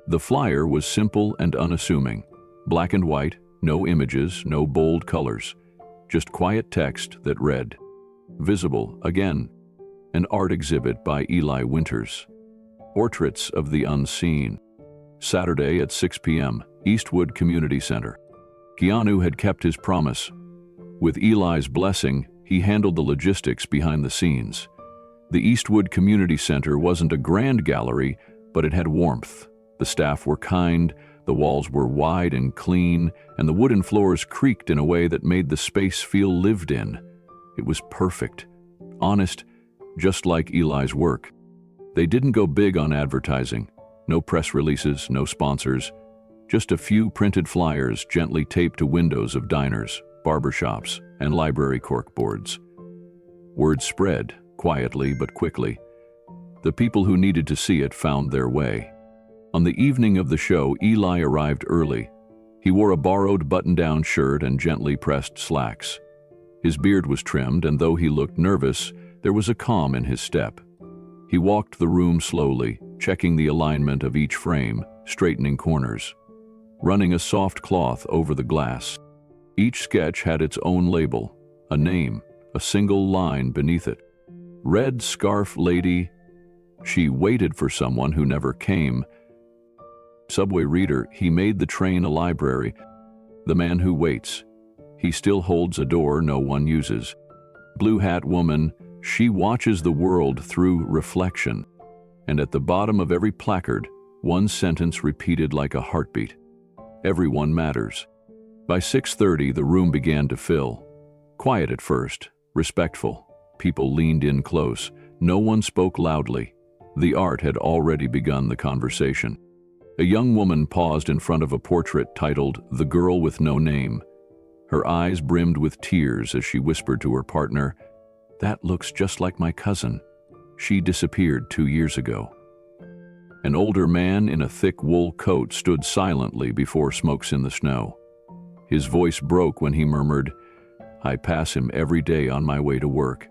The flyer was simple and unassuming, black and white, No images, no bold colors, just quiet text that read, "Visible again, an art exhibit by Eli Winters. Portraits of the Unseen. Saturday at 6 p.m., Eastwood Community Center." Keanu had kept his promise. With Eli's blessing, he handled the logistics behind the scenes. The Eastwood Community Center wasn't a grand gallery, but it had warmth. The staff were kind, the walls were wide and clean, and the wooden floors creaked in a way that made the space feel lived in. It was perfect, honest, just like Eli's work. They didn't go big on advertising. No press releases, no sponsors. Just a few printed flyers gently taped to windows of diners, barbershops, and library corkboards. Word spread, quietly but quickly. The people who needed to see it found their way. On the evening of the show, Eli arrived early. He wore a borrowed button-down shirt and gently pressed slacks. His beard was trimmed, and though he looked nervous, there was a calm in his step. He walked the room slowly, checking the alignment of each frame, straightening corners, running a soft cloth over the glass. Each sketch had its own label, a name, a single line beneath it. Red Scarf Lady. She waited for someone who never came. Subway reader. He made the train a library. The man who waits. He still holds a door no one uses. Blue Hat Woman. She watches the world through reflection. And at the bottom of every placard, one sentence repeated like a heartbeat. Everyone matters. By 6:30, the room began to fill. Quiet at first, respectful. People leaned in close. No one spoke loudly. The art had already begun the conversation. A young woman paused in front of a portrait titled "The Girl with No Name." Her eyes brimmed with tears as she whispered to her partner, "That looks just like my cousin. She disappeared 2 years ago." An older man in a thick wool coat stood silently before Smokes in the Snow. His voice broke when he murmured, "I pass him every day on my way to work."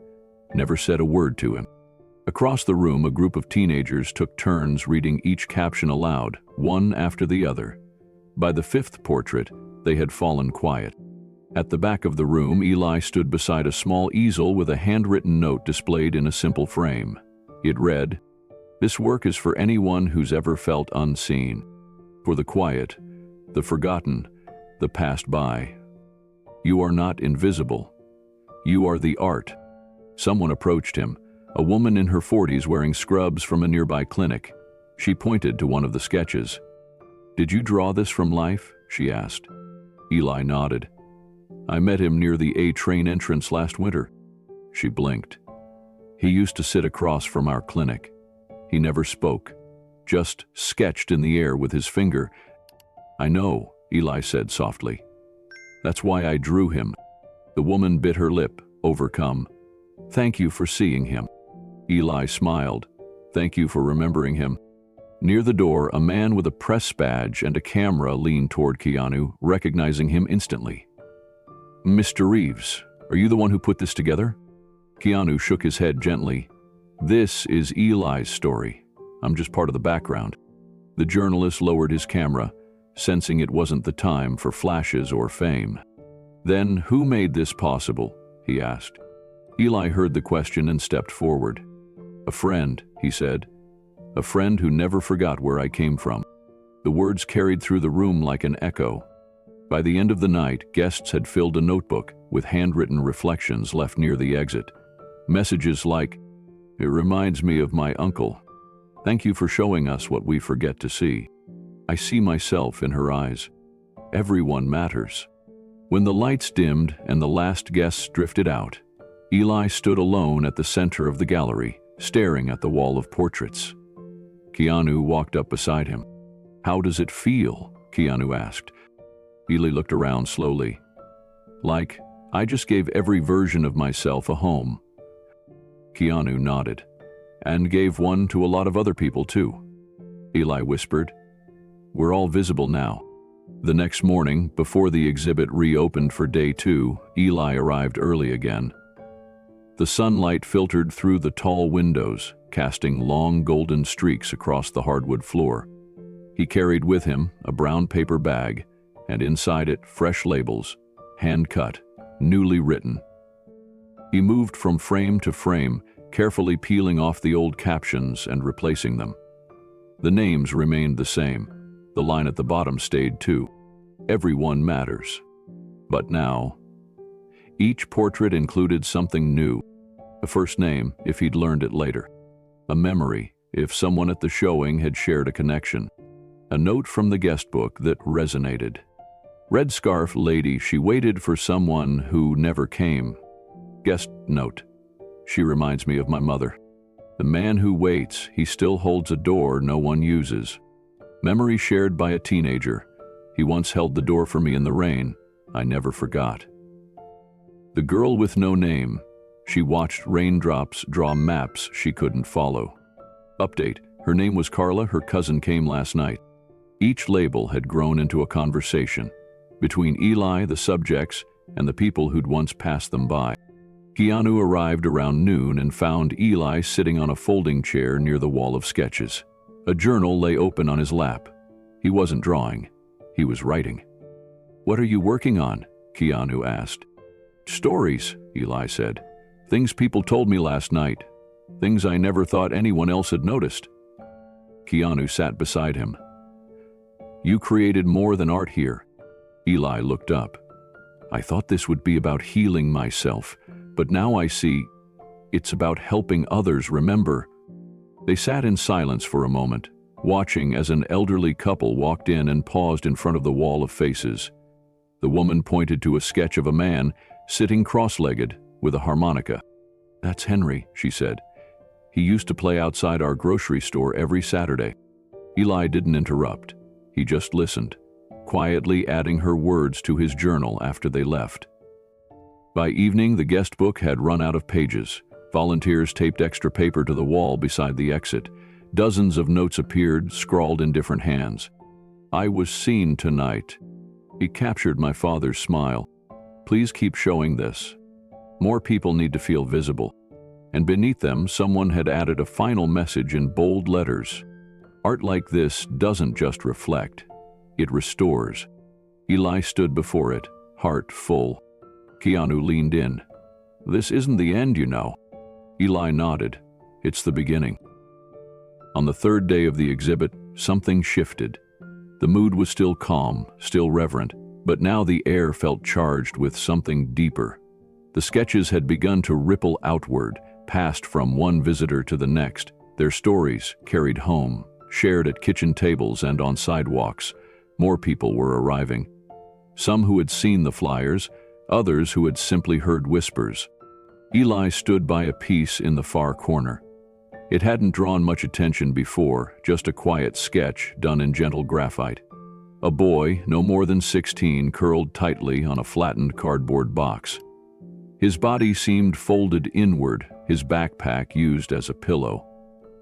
Never said a word to him. Across the room, a group of teenagers took turns reading each caption aloud, one after the other. By the fifth portrait, they had fallen quiet. At the back of the room, Eli stood beside a small easel with a handwritten note displayed in a simple frame. It read, "This work is for anyone who's ever felt unseen. For the quiet, the forgotten, the passed by. You are not invisible. You are the art." Someone approached him, a woman in her 40s wearing scrubs from a nearby clinic. She pointed to one of the sketches. "Did you draw this from life?" she asked. Eli nodded. "I met him near the A train entrance last winter." She blinked. "He used to sit across from our clinic. He never spoke, just sketched in the air with his finger." "I know," Eli said softly. "That's why I drew him." The woman bit her lip, overcome. "Thank you for seeing him." Eli smiled. "Thank you for remembering him." Near the door, a man with a press badge and a camera leaned toward Keanu, recognizing him instantly. "Mr. Reeves, are you the one who put this together?" Keanu shook his head gently. "This is Eli's story. I'm just part of the background." The journalist lowered his camera, sensing it wasn't the time for flashes or fame. "Then who made this possible?" he asked. Eli heard the question and stepped forward. "A friend," he said. "A friend who never forgot where I came from." The words carried through the room like an echo. By the end of the night, guests had filled a notebook with handwritten reflections left near the exit. Messages like, "It reminds me of my uncle. Thank you for showing us what we forget to see. I see myself in her eyes. Everyone matters." When the lights dimmed and the last guests drifted out, Eli stood alone at the center of the gallery, staring at the wall of portraits. Keanu walked up beside him. "How does it feel?" Keanu asked. Eli looked around slowly. "Like, I just gave every version of myself a home." Keanu nodded. "And gave one to a lot of other people too." Eli whispered. "We're all visible now." The next morning, before the exhibit reopened for day 2, Eli arrived early again. The sunlight filtered through the tall windows, casting long golden streaks across the hardwood floor. He carried with him a brown paper bag, and inside it, fresh labels, hand-cut, newly written. He moved from frame to frame, carefully peeling off the old captions and replacing them. The names remained the same. The line at the bottom stayed too. Everyone matters. But now, each portrait included something new. A first name, if he'd learned it later. A memory, if someone at the showing had shared a connection. A note from the guest book that resonated. Red scarf lady, she waited for someone who never came. Guest note. She reminds me of my mother. The man who waits, he still holds a door no one uses. Memory shared by a teenager. He once held the door for me in the rain. I never forgot. The girl with no name. She watched raindrops draw maps she couldn't follow. Update. Her name was Carla, her cousin came last night. Each label had grown into a conversation between Eli, the subjects, and the people who'd once passed them by. Keanu arrived around noon and found Eli sitting on a folding chair near the wall of sketches. A journal lay open on his lap. He wasn't drawing. He was writing. "What are you working on?" Keanu asked. "Stories," Eli said. "Things people told me last night. Things I never thought anyone else had noticed." Keanu sat beside him. "You created more than art here." Eli looked up. "I thought this would be about healing myself, but now I see it's about helping others remember." They sat in silence for a moment, watching as an elderly couple walked in and paused in front of the wall of faces. The woman pointed to a sketch of a man sitting cross-legged with a harmonica. "That's Henry," she said. "He used to play outside our grocery store every Saturday." Eli didn't interrupt. He just listened, quietly adding her words to his journal after they left. By evening, the guest book had run out of pages. Volunteers taped extra paper to the wall beside the exit. Dozens of notes appeared, scrawled in different hands. "I was seen tonight. He captured my father's smile. Please keep showing this. More people need to feel visible." And beneath them, someone had added a final message in bold letters. "Art like this doesn't just reflect, it restores." Eli stood before it, heart full. Keanu leaned in. "This isn't the end, you know." Eli nodded. "It's the beginning." On the third day of the exhibit, something shifted. The mood was still calm, still reverent, but now the air felt charged with something deeper. The sketches had begun to ripple outward, passed from one visitor to the next, their stories carried home, shared at kitchen tables and on sidewalks. More people were arriving. Some who had seen the flyers, others who had simply heard whispers. Eli stood by a piece in the far corner. It hadn't drawn much attention before, just a quiet sketch done in gentle graphite. A boy, no more than 16, curled tightly on a flattened cardboard box. His body seemed folded inward, his backpack used as a pillow,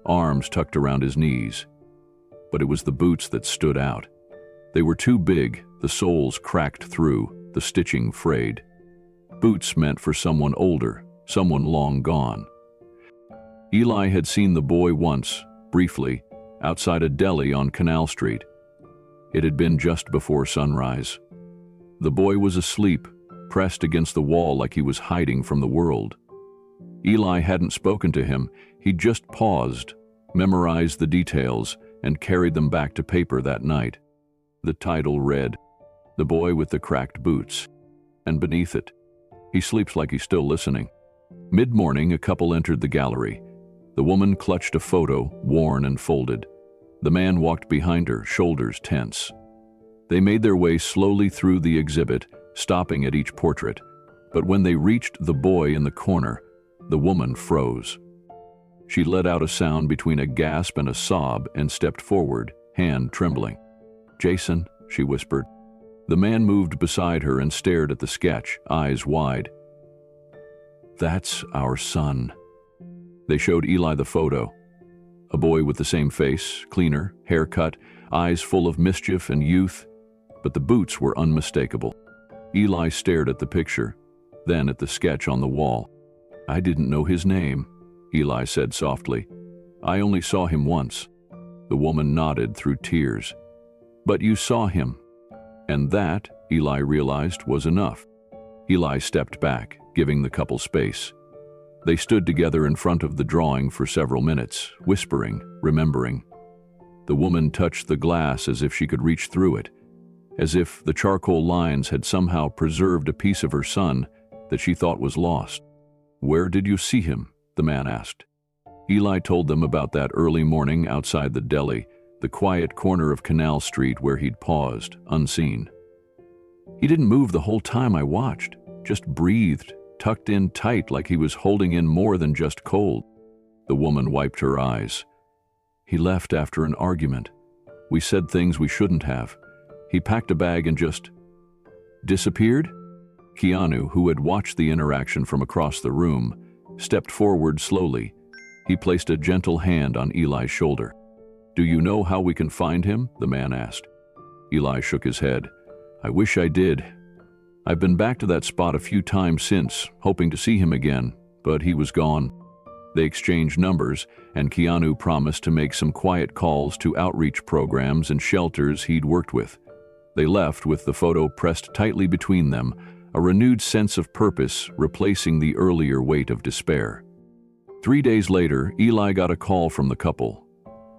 arms tucked around his knees. But it was the boots that stood out. They were too big, the soles cracked through, the stitching frayed. Boots meant for someone older, someone long gone. Eli had seen the boy once, briefly, outside a deli on Canal Street. It had been just before sunrise. The boy was asleep, pressed against the wall like he was hiding from the world. Eli hadn't spoken to him, he'd just paused, memorized the details, and carried them back to paper that night. The title read, "The Boy with the Cracked Boots," and beneath it, "He sleeps like he's still listening." Mid-morning, a couple entered the gallery. The woman clutched a photo, worn and folded. The man walked behind her, shoulders tense. They made their way slowly through the exhibit, stopping at each portrait. But when they reached the boy in the corner, the woman froze. She let out a sound between a gasp and a sob and stepped forward, hand trembling. "Jason," she whispered. The man moved beside her and stared at the sketch, eyes wide. "That's our son." They showed Eli the photo. A boy with the same face, cleaner, haircut, eyes full of mischief and youth, but the boots were unmistakable. Eli stared at the picture, then at the sketch on the wall. "I didn't know his name," Eli said softly. "I only saw him once." The woman nodded through tears. "But you saw him." And that, Eli realized, was enough. Eli stepped back, giving the couple space. They stood together in front of the drawing for several minutes, whispering, remembering. The woman touched the glass as if she could reach through it, as if the charcoal lines had somehow preserved a piece of her son that she thought was lost. "Where did you see him?" the man asked. Eli told them about that early morning outside the deli, the quiet corner of Canal Street where he'd paused, unseen. "He didn't move the whole time I watched, just breathed, tucked in tight like he was holding in more than just cold." The woman wiped her eyes. "He left after an argument. We said things we shouldn't have. He packed a bag and just disappeared?" Keanu, who had watched the interaction from across the room, stepped forward slowly. He placed a gentle hand on Eli's shoulder. "Do you know how we can find him?" the man asked. Eli shook his head. "I wish I did. I've been back to that spot a few times since, hoping to see him again, but he was gone." They exchanged numbers, and Keanu promised to make some quiet calls to outreach programs and shelters he'd worked with. They left with the photo pressed tightly between them, a renewed sense of purpose replacing the earlier weight of despair. 3 days later, Eli got a call from the couple.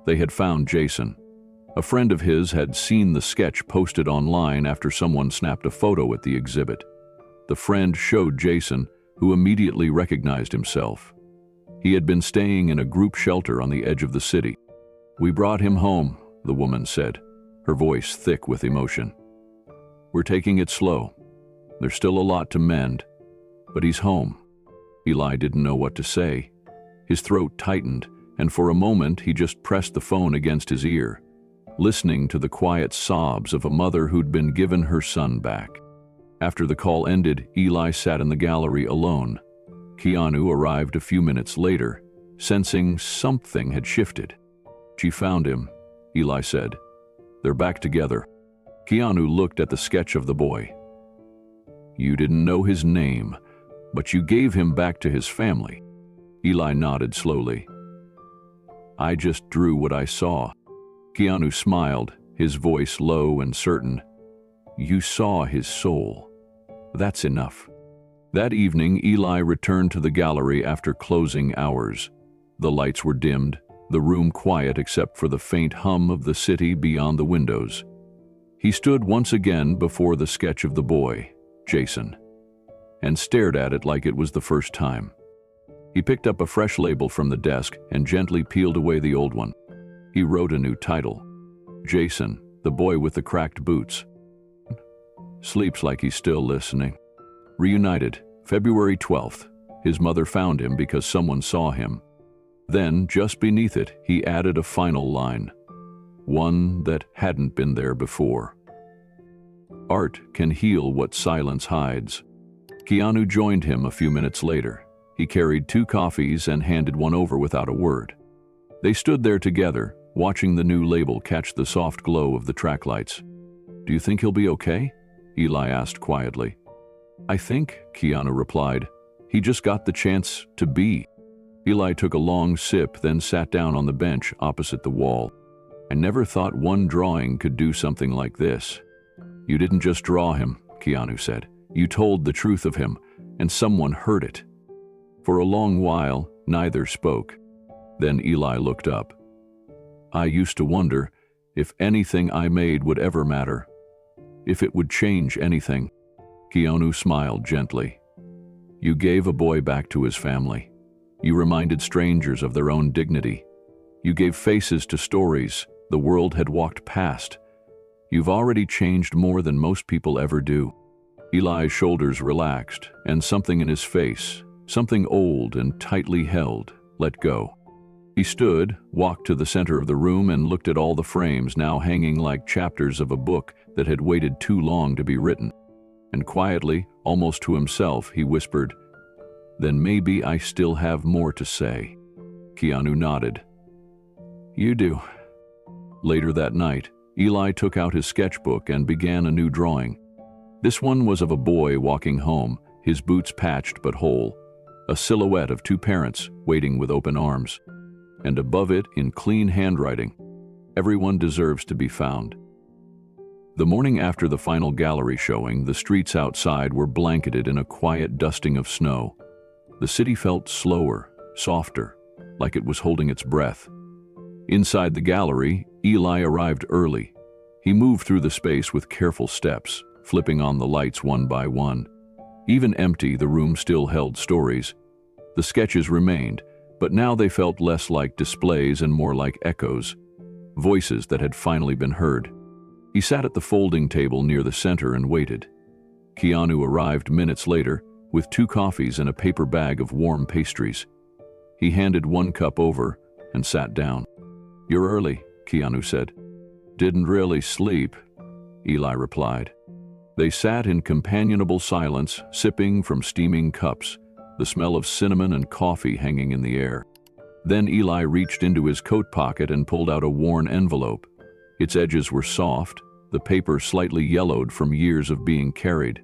They had found Jason. A friend of his had seen the sketch posted online after someone snapped a photo at the exhibit. The friend showed Jason, who immediately recognized himself. He had been staying in a group shelter on the edge of the city. "We brought him home," the woman said, her voice thick with emotion. "We're taking it slow. There's still a lot to mend, but he's home." Eli didn't know what to say. His throat tightened, and for a moment he just pressed the phone against his ear, listening to the quiet sobs of a mother who'd been given her son back. After the call ended, Eli sat in the gallery alone. Keanu arrived a few minutes later, sensing something had shifted. "She found him," Eli said. "They're back together." Keanu looked at the sketch of the boy. "You didn't know his name, but you gave him back to his family." Eli nodded slowly. "I just drew what I saw." Keanu smiled, his voice low and certain. "You saw his soul. That's enough." That evening, Eli returned to the gallery after closing hours. The lights were dimmed, the room quiet except for the faint hum of the city beyond the windows. He stood once again before the sketch of the boy, Jason, and stared at it like it was the first time. He picked up a fresh label from the desk and gently peeled away the old one. He wrote a new title, Jason, the boy with the cracked boots. Sleeps like he's still listening. Reunited, February 12th. His mother found him because someone saw him. Then, just beneath it, he added a final line, one that hadn't been there before. Art can heal what silence hides. Keanu joined him a few minutes later. He carried 2 coffees and handed one over without a word. They stood there together, watching the new label catch the soft glow of the track lights. "Do you think he'll be okay?" Eli asked quietly. "I think," Keanu replied, "he just got the chance to be." Eli took a long sip, then sat down on the bench opposite the wall. "I never thought one drawing could do something like this." "You didn't just draw him," Keanu said. "You told the truth of him, and someone heard it." For a long while, neither spoke. Then Eli looked up. "I used to wonder if anything I made would ever matter, if it would change anything." Keanu smiled gently. "You gave a boy back to his family. You reminded strangers of their own dignity. You gave faces to stories the world had walked past. You've already changed more than most people ever do." Eli's shoulders relaxed, and something in his face, something old and tightly held, let go. He stood, walked to the center of the room, and looked at all the frames now hanging like chapters of a book that had waited too long to be written. And quietly, almost to himself, he whispered, "Then maybe I still have more to say." Keanu nodded. "You do." Later that night, Eli took out his sketchbook and began a new drawing. This one was of a boy walking home, his boots patched but whole, a silhouette of 2 parents waiting with open arms. And above it, in clean handwriting, "Everyone deserves to be found." The morning after the final gallery showing, the streets outside were blanketed in a quiet dusting of snow. The city felt slower, softer, like it was holding its breath. Inside the gallery, Eli arrived early. He moved through the space with careful steps, flipping on the lights one by one. Even empty, the room still held stories. The sketches remained, but now they felt less like displays and more like echoes, voices that had finally been heard. He sat at the folding table near the center and waited. Keanu arrived minutes later with 2 coffees and a paper bag of warm pastries. He handed 1 cup over and sat down. "You're early," Keanu said. "Didn't really sleep," Eli replied. They sat in companionable silence, sipping from steaming cups, the smell of cinnamon and coffee hanging in the air. Then Eli reached into his coat pocket and pulled out a worn envelope. Its edges were soft, the paper slightly yellowed from years of being carried.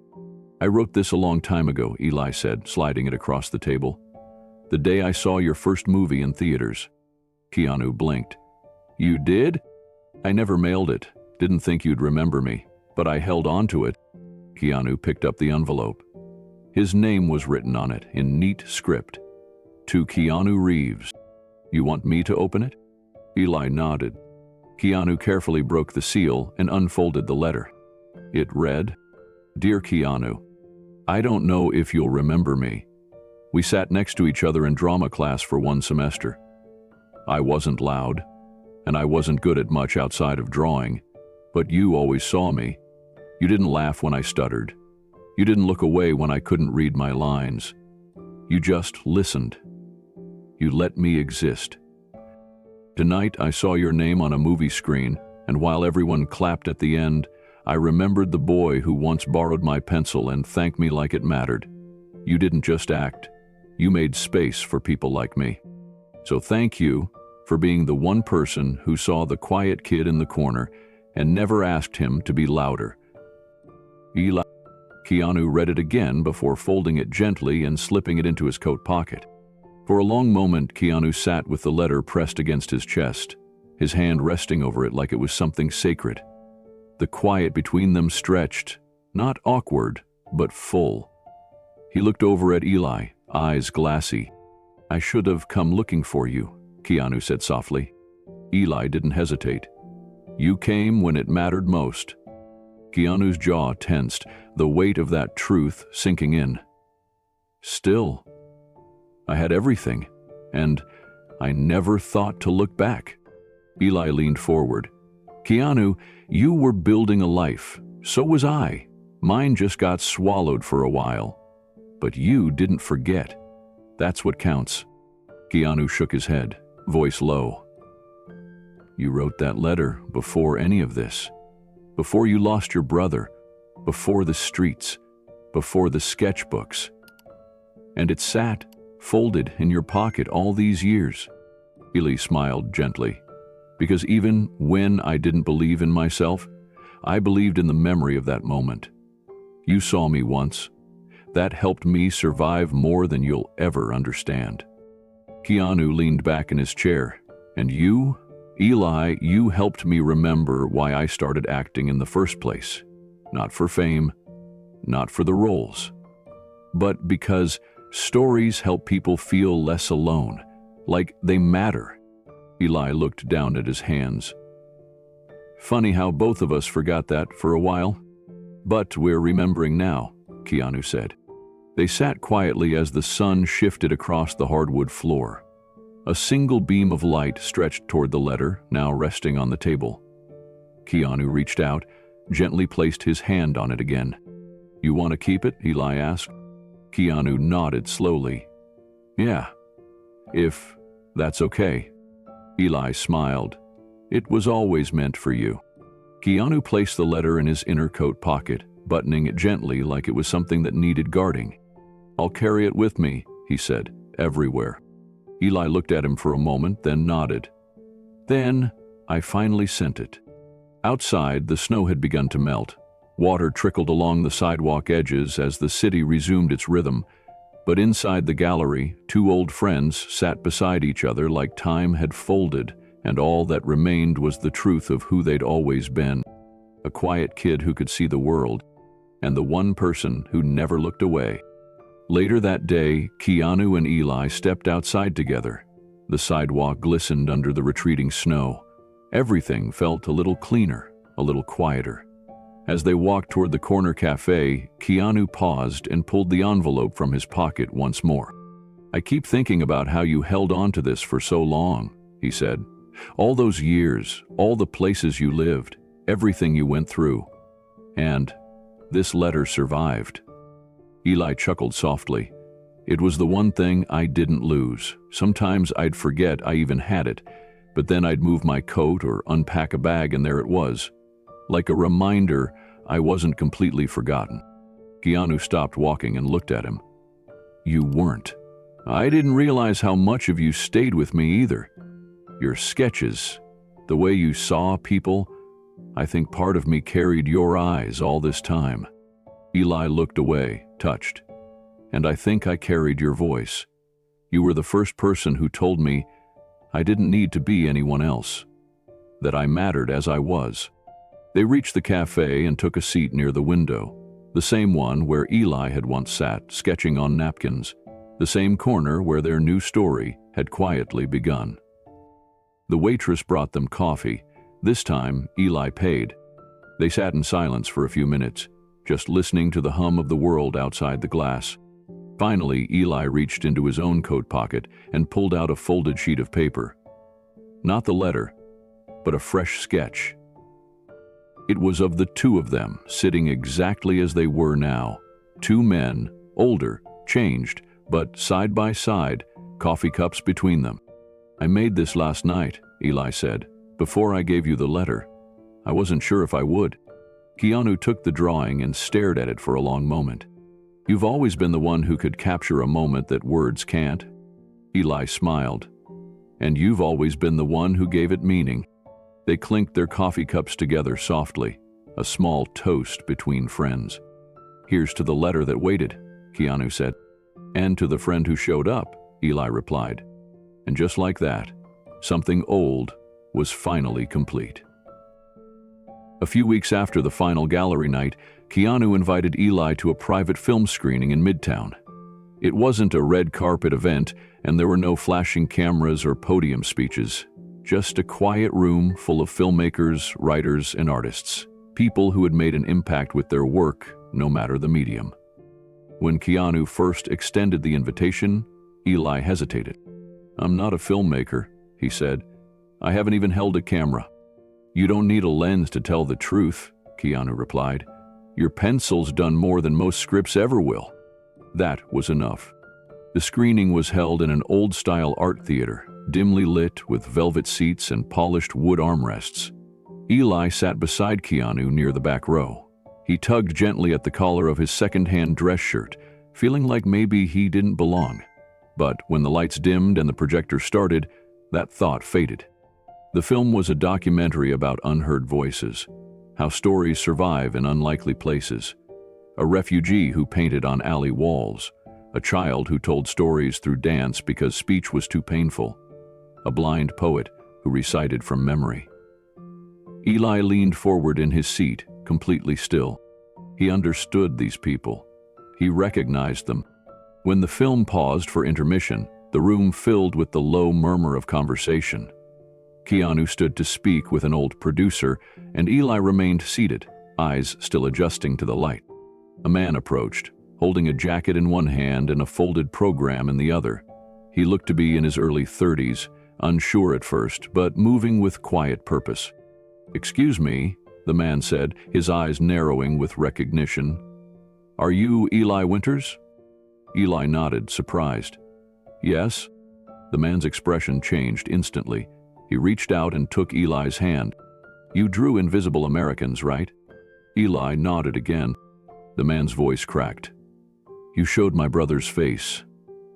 "I wrote this a long time ago," Eli said, sliding it across the table. "The day I saw your first movie in theaters." Keanu blinked. "You did?" "I never mailed it. Didn't think you'd remember me, but I held on to it." Keanu picked up the envelope. His name was written on it in neat script. "To Keanu Reeves." "You want me to open it?" Eli nodded. Keanu carefully broke the seal and unfolded the letter. It read, "Dear Keanu, I don't know if you'll remember me. We sat next to each other in drama class for 1 semester. I wasn't loud, and I wasn't good at much outside of drawing, but you always saw me. You didn't laugh when I stuttered. You didn't look away when I couldn't read my lines. You just listened. You let me exist. Tonight I saw your name on a movie screen, and while everyone clapped at the end, I remembered the boy who once borrowed my pencil and thanked me like it mattered. You didn't just act. You made space for people like me. So thank you for being the one person who saw the quiet kid in the corner and never asked him to be louder." Eli. Keanu read it again before folding it gently and slipping it into his coat pocket. For a long moment, Keanu sat with the letter pressed against his chest, his hand resting over it like it was something sacred. The quiet between them stretched, not awkward, but full. He looked over at Eli, eyes glassy. "I should have come looking for you," Keanu said softly. Eli didn't hesitate. "You came when it mattered most." Keanu's jaw tensed, the weight of that truth sinking in. "Still, I had everything, and I never thought to look back." Eli leaned forward. "Keanu, you were building a life. So was I. Mine just got swallowed for a while. But you didn't forget. That's what counts." Keanu shook his head, voice low. "You wrote that letter before any of this. Before you lost your brother. Before the streets. Before the sketchbooks. And it sat, folded in your pocket all these years." Eli smiled gently. "Because even when I didn't believe in myself, I believed in the memory of that moment. You saw me once. That helped me survive more than you'll ever understand." Keanu leaned back in his chair. "And you, Eli, you helped me remember why I started acting in the first place. Not for fame, not for the roles, but because stories help people feel less alone, like they matter." Eli looked down at his hands. "Funny how both of us forgot that for a while. But we're remembering now," Keanu said. They sat quietly as the sun shifted across the hardwood floor. A single beam of light stretched toward the letter, now resting on the table. Keanu reached out, gently placed his hand on it again. "You want to keep it?" Eli asked. Keanu nodded slowly. "Yeah, if that's okay." Eli smiled. "It was always meant for you." Keanu placed the letter in his inner coat pocket, buttoning it gently like it was something that needed guarding. "I'll carry it with me," he said, "everywhere." Eli looked at him for a moment, then nodded. "Then I finally sent it." Outside, the snow had begun to melt. Water trickled along the sidewalk edges as the city resumed its rhythm. But inside the gallery, 2 old friends sat beside each other like time had folded, and all that remained was the truth of who they'd always been. a quiet kid who could see the world, and the one person who never looked away. Later that day, Keanu and Eli stepped outside together. The sidewalk glistened under the retreating snow. Everything felt a little cleaner, a little quieter. As they walked toward the corner café, Keanu paused and pulled the envelope from his pocket once more. "I keep thinking about how you held on to this for so long," he said. "All those years, all the places you lived, everything you went through. And this letter survived." Eli chuckled softly. "It was the one thing I didn't lose. Sometimes I'd forget I even had it, but then I'd move my coat or unpack a bag and there it was. Like a reminder I wasn't completely forgotten." Keanu stopped walking and looked at him. "You weren't. I didn't realize how much of you stayed with me either. Your sketches, the way you saw people, I think part of me carried your eyes all this time." Eli looked away, touched. "And I think I carried your voice. You were the first person who told me I didn't need to be anyone else, that I mattered as I was." They reached the cafe and took a seat near the window, the same one where Eli had once sat, sketching on napkins, the same corner where their new story had quietly begun. The waitress brought them coffee. This time, Eli paid. They sat in silence for a few minutes, just listening to the hum of the world outside the glass. Finally, Eli reached into his own coat pocket and pulled out a folded sheet of paper. Not the letter, but a fresh sketch. It was of the two of them, sitting exactly as they were now. Two men, older, changed, but side by side, coffee cups between them. "I made this last night," Eli said, "before I gave you the letter. I wasn't sure if I would." Keanu took the drawing and stared at it for a long moment. "You've always been the one who could capture a moment that words can't." Eli smiled. "And you've always been the one who gave it meaning." They clinked their coffee cups together softly, a small toast between friends. "Here's to the letter that waited," Keanu said. "And to the friend who showed up," Eli replied. And just like that, something old was finally complete. A few weeks after the final gallery night, Keanu invited Eli to a private film screening in Midtown. It wasn't a red carpet event, and there were no flashing cameras or podium speeches. Just a quiet room full of filmmakers, writers, and artists, people who had made an impact with their work, no matter the medium. When Keanu first extended the invitation, Eli hesitated. "I'm not a filmmaker," he said. "I haven't even held a camera." "You don't need a lens to tell the truth," Keanu replied. "Your pencil's done more than most scripts ever will." That was enough. The screening was held in an old-style art theater, dimly lit with velvet seats and polished wood armrests. Eli sat beside Keanu near the back row. He tugged gently at the collar of his second-hand dress shirt, feeling like maybe he didn't belong. But when the lights dimmed and the projector started, that thought faded. The film was a documentary about unheard voices, how stories survive in unlikely places. A refugee who painted on alley walls, a child who told stories through dance because speech was too painful, a blind poet who recited from memory. Eli leaned forward in his seat, completely still. He understood these people. He recognized them. When the film paused for intermission, the room filled with the low murmur of conversation. Keanu stood to speak with an old producer, and Eli remained seated, eyes still adjusting to the light. A man approached, holding a jacket in one hand and a folded program in the other. He looked to be in his early 30s, unsure at first, but moving with quiet purpose. "Excuse me," the man said, his eyes narrowing with recognition. "Are you Eli Winters?" Eli nodded, surprised. "Yes." The man's expression changed instantly. He reached out and took Eli's hand. "You drew Invisible Americans, right?" Eli nodded again. The man's voice cracked. "You showed my brother's face.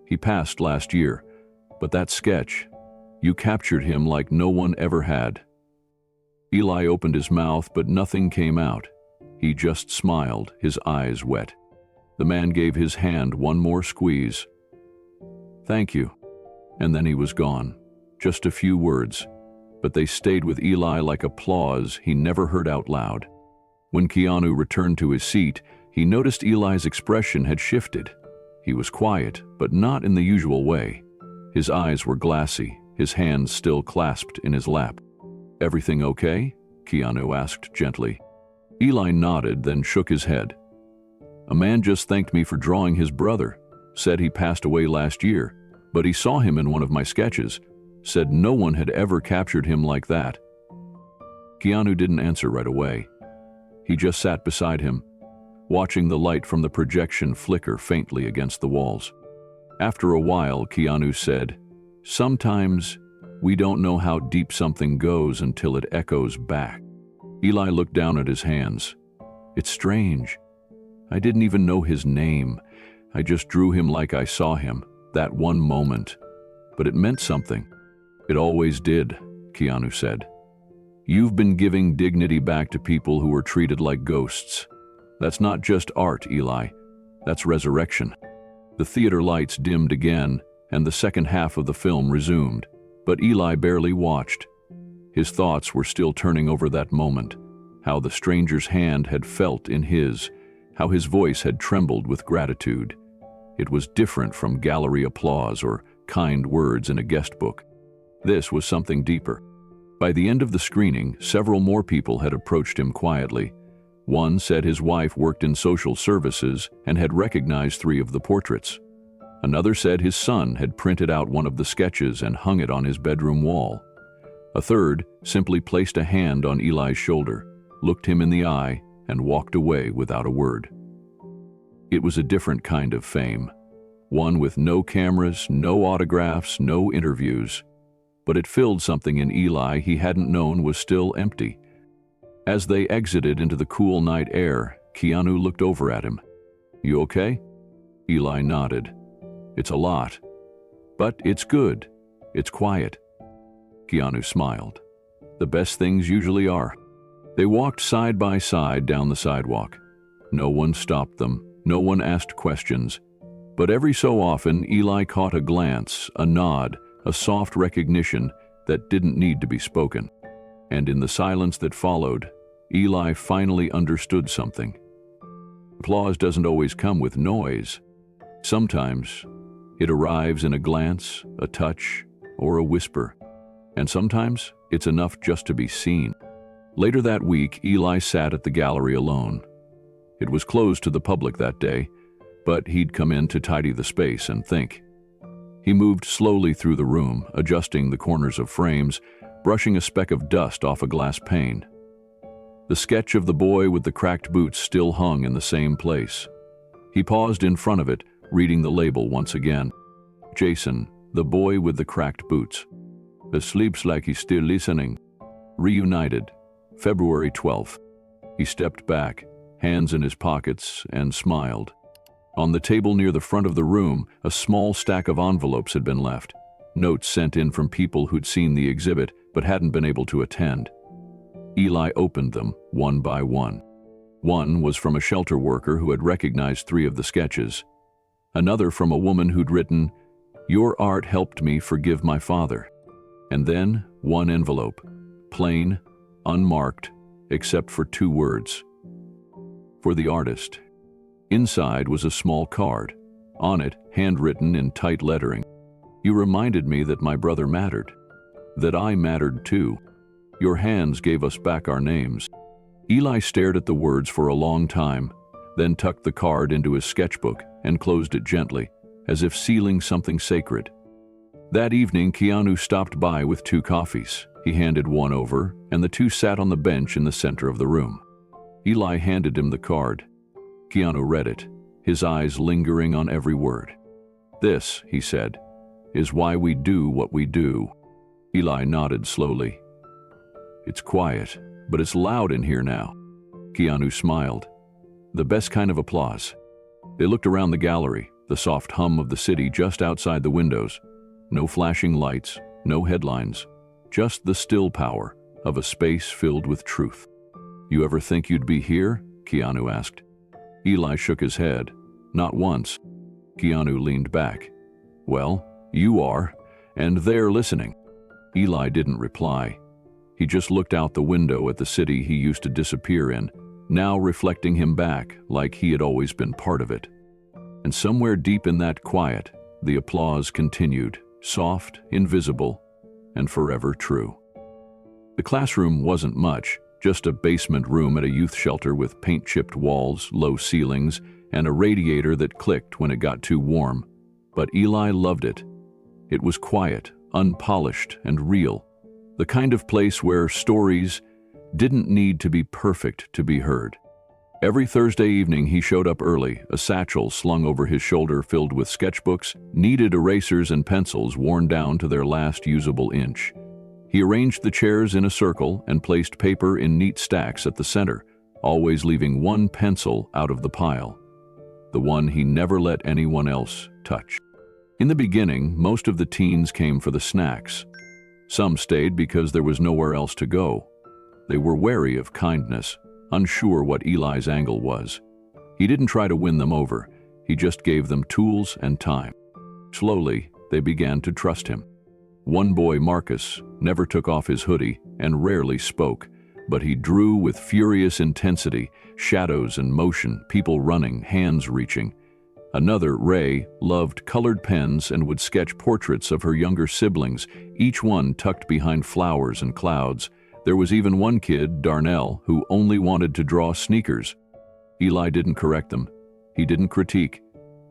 He passed last year, but that sketch, you captured him like no one ever had." Eli opened his mouth, but nothing came out. He just smiled, his eyes wet. The man gave his hand one more squeeze. "Thank you." And then he was gone. Just a few words, but they stayed with Eli like applause he never heard out loud. When Keanu returned to his seat, he noticed Eli's expression had shifted. He was quiet, but not in the usual way. His eyes were glassy, his hands still clasped in his lap. "Everything okay?" Keanu asked gently. Eli nodded, then shook his head. "A man just thanked me for drawing his brother. Said he passed away last year, but he saw him in one of my sketches. Said no one had ever captured him like that." Keanu didn't answer right away. He just sat beside him, watching the light from the projection flicker faintly against the walls. After a while, Keanu said, "Sometimes we don't know how deep something goes until it echoes back." Eli looked down at his hands. "It's strange. I didn't even know his name. I just drew him like I saw him, that one moment. But it meant something." "It always did," Keanu said. "You've been giving dignity back to people who were treated like ghosts. That's not just art, Eli. That's resurrection." The theater lights dimmed again, and the second half of the film resumed, but Eli barely watched. His thoughts were still turning over that moment, how the stranger's hand had felt in his, how his voice had trembled with gratitude. It was different from gallery applause or kind words in a guest book. This was something deeper. By the end of the screening, several more people had approached him quietly. One said his wife worked in social services and had recognized 3 of the portraits. Another said his son had printed out one of the sketches and hung it on his bedroom wall. A third simply placed a hand on Eli's shoulder, looked him in the eye, and walked away without a word. It was a different kind of fame, one with no cameras, no autographs, no interviews. But it filled something in Eli he hadn't known was still empty. As they exited into the cool night air, Keanu looked over at him. "You okay?" Eli nodded. "It's a lot. But it's good. It's quiet." Keanu smiled. "The best things usually are." They walked side by side down the sidewalk. No one stopped them. No one asked questions. But every so often, Eli caught a glance, a nod, a soft recognition that didn't need to be spoken. And in the silence that followed, Eli finally understood something. Applause doesn't always come with noise. Sometimes it arrives in a glance, a touch, or a whisper. And sometimes it's enough just to be seen. Later that week, Eli sat at the gallery alone. It was closed to the public that day, but he'd come in to tidy the space and think. He moved slowly through the room, adjusting the corners of frames, brushing a speck of dust off a glass pane. The sketch of the boy with the cracked boots still hung in the same place. He paused in front of it, reading the label once again. "Jason, the boy with the cracked boots. Sleeps like he's still listening. Reunited, February 12th. He stepped back, hands in his pockets, and smiled. On the table near the front of the room, a small stack of envelopes had been left, notes sent in from people who'd seen the exhibit but hadn't been able to attend. Eli opened them, one by one. One was from a shelter worker who had recognized 3 of the sketches. Another from a woman who'd written, "Your art helped me forgive my father." And then one envelope, plain, unmarked, except for 2 words. For the artist. Inside was a small card. On it, handwritten in tight lettering. "You reminded me that my brother mattered. That I mattered too. Your hands gave us back our names." Eli stared at the words for a long time, then tucked the card into his sketchbook and closed it gently, as if sealing something sacred. That evening, Keanu stopped by with 2 coffees. He handed one over, and the 2 sat on the bench in the center of the room. Eli handed him the card. Keanu read it, his eyes lingering on every word. "This," he said, "is why we do what we do." Eli nodded slowly. "It's quiet, but it's loud in here now." Keanu smiled. The best kind of applause. They looked around the gallery, the soft hum of the city just outside the windows. No flashing lights, no headlines, just the still power of a space filled with truth. "You ever think you'd be here?" Keanu asked. Eli shook his head. "Not once." Keanu leaned back. "Well, you are, and they're listening." Eli didn't reply. He just looked out the window at the city he used to disappear in, now reflecting him back like he had always been part of it. And somewhere deep in that quiet, the applause continued, soft, invisible, and forever true. The classroom wasn't much, just a basement room at a youth shelter with paint-chipped walls, low ceilings, and a radiator that clicked when it got too warm. But Eli loved it. It was quiet, unpolished, and real, the kind of place where stories didn't need to be perfect to be heard. Every Thursday evening he showed up early, a satchel slung over his shoulder filled with sketchbooks, kneaded erasers and pencils worn down to their last usable inch. He arranged the chairs in a circle and placed paper in neat stacks at the center, always leaving one pencil out of the pile, the one he never let anyone else touch. In the beginning, most of the teens came for the snacks. Some stayed because there was nowhere else to go. They were wary of kindness, unsure what Eli's angle was. He didn't try to win them over, he just gave them tools and time. Slowly, they began to trust him. One boy, Marcus, never took off his hoodie and rarely spoke, but he drew with furious intensity, shadows and motion, people running, hands reaching. Another, Ray, loved colored pens and would sketch portraits of her younger siblings, each one tucked behind flowers and clouds. There was even one kid, Darnell, who only wanted to draw sneakers. Eli didn't correct them. He didn't critique.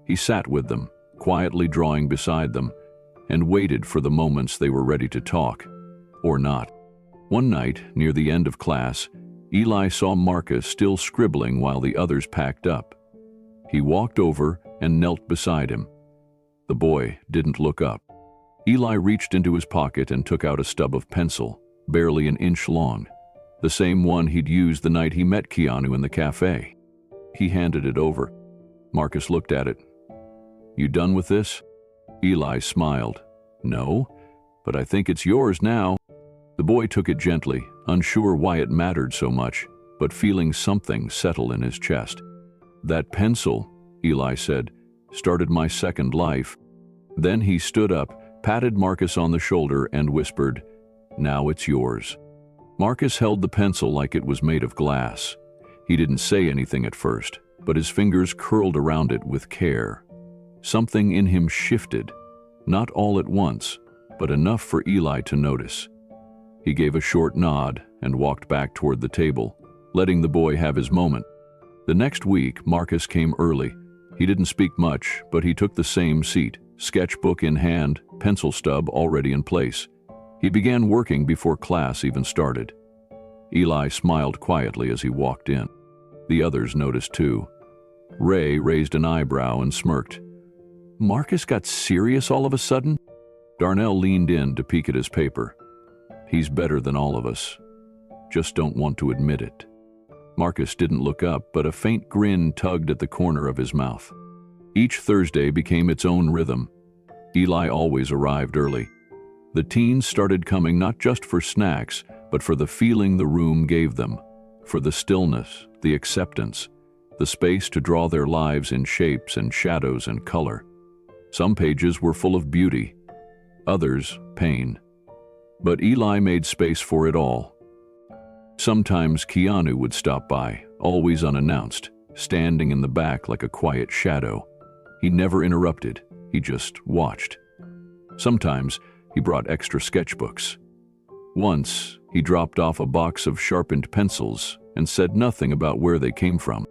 He sat with them, quietly drawing beside them, and waited for the moments they were ready to talk, or not. One night, near the end of class, Eli saw Marcus still scribbling while the others packed up. He walked over and knelt beside him. The boy didn't look up. Eli reached into his pocket and took out a stub of pencil, barely an inch long, the same one he'd used the night he met Keanu in the café. He handed it over. Marcus looked at it. "You done with this?" Eli smiled. "No, but I think it's yours now." The boy took it gently, unsure why it mattered so much, but feeling something settle in his chest. "That pencil," Eli said, "started my second life." Then he stood up, patted Marcus on the shoulder, and whispered, "Now it's yours." Marcus held the pencil like it was made of glass. He didn't say anything at first, but his fingers curled around it with care. Something in him shifted, not all at once, but enough for Eli to notice. He gave a short nod and walked back toward the table, letting the boy have his moment. The next week, Marcus came early. He didn't speak much, but he took the same seat, sketchbook in hand, pencil stub already in place. He began working before class even started. Eli smiled quietly as he walked in. The others noticed too. Ray raised an eyebrow and smirked. "Marcus got serious all of a sudden?" Darnell leaned in to peek at his paper. "He's better than all of us. Just don't want to admit it." Marcus didn't look up, but a faint grin tugged at the corner of his mouth. Each Thursday became its own rhythm. Eli always arrived early. The teens started coming not just for snacks, but for the feeling the room gave them, for the stillness, the acceptance, the space to draw their lives in shapes and shadows and color. Some pages were full of beauty, others pain. But Eli made space for it all. Sometimes Keanu would stop by, always unannounced, standing in the back like a quiet shadow. He never interrupted, he just watched. Sometimes he brought extra sketchbooks. Once, he dropped off a box of sharpened pencils and said nothing about where they came from.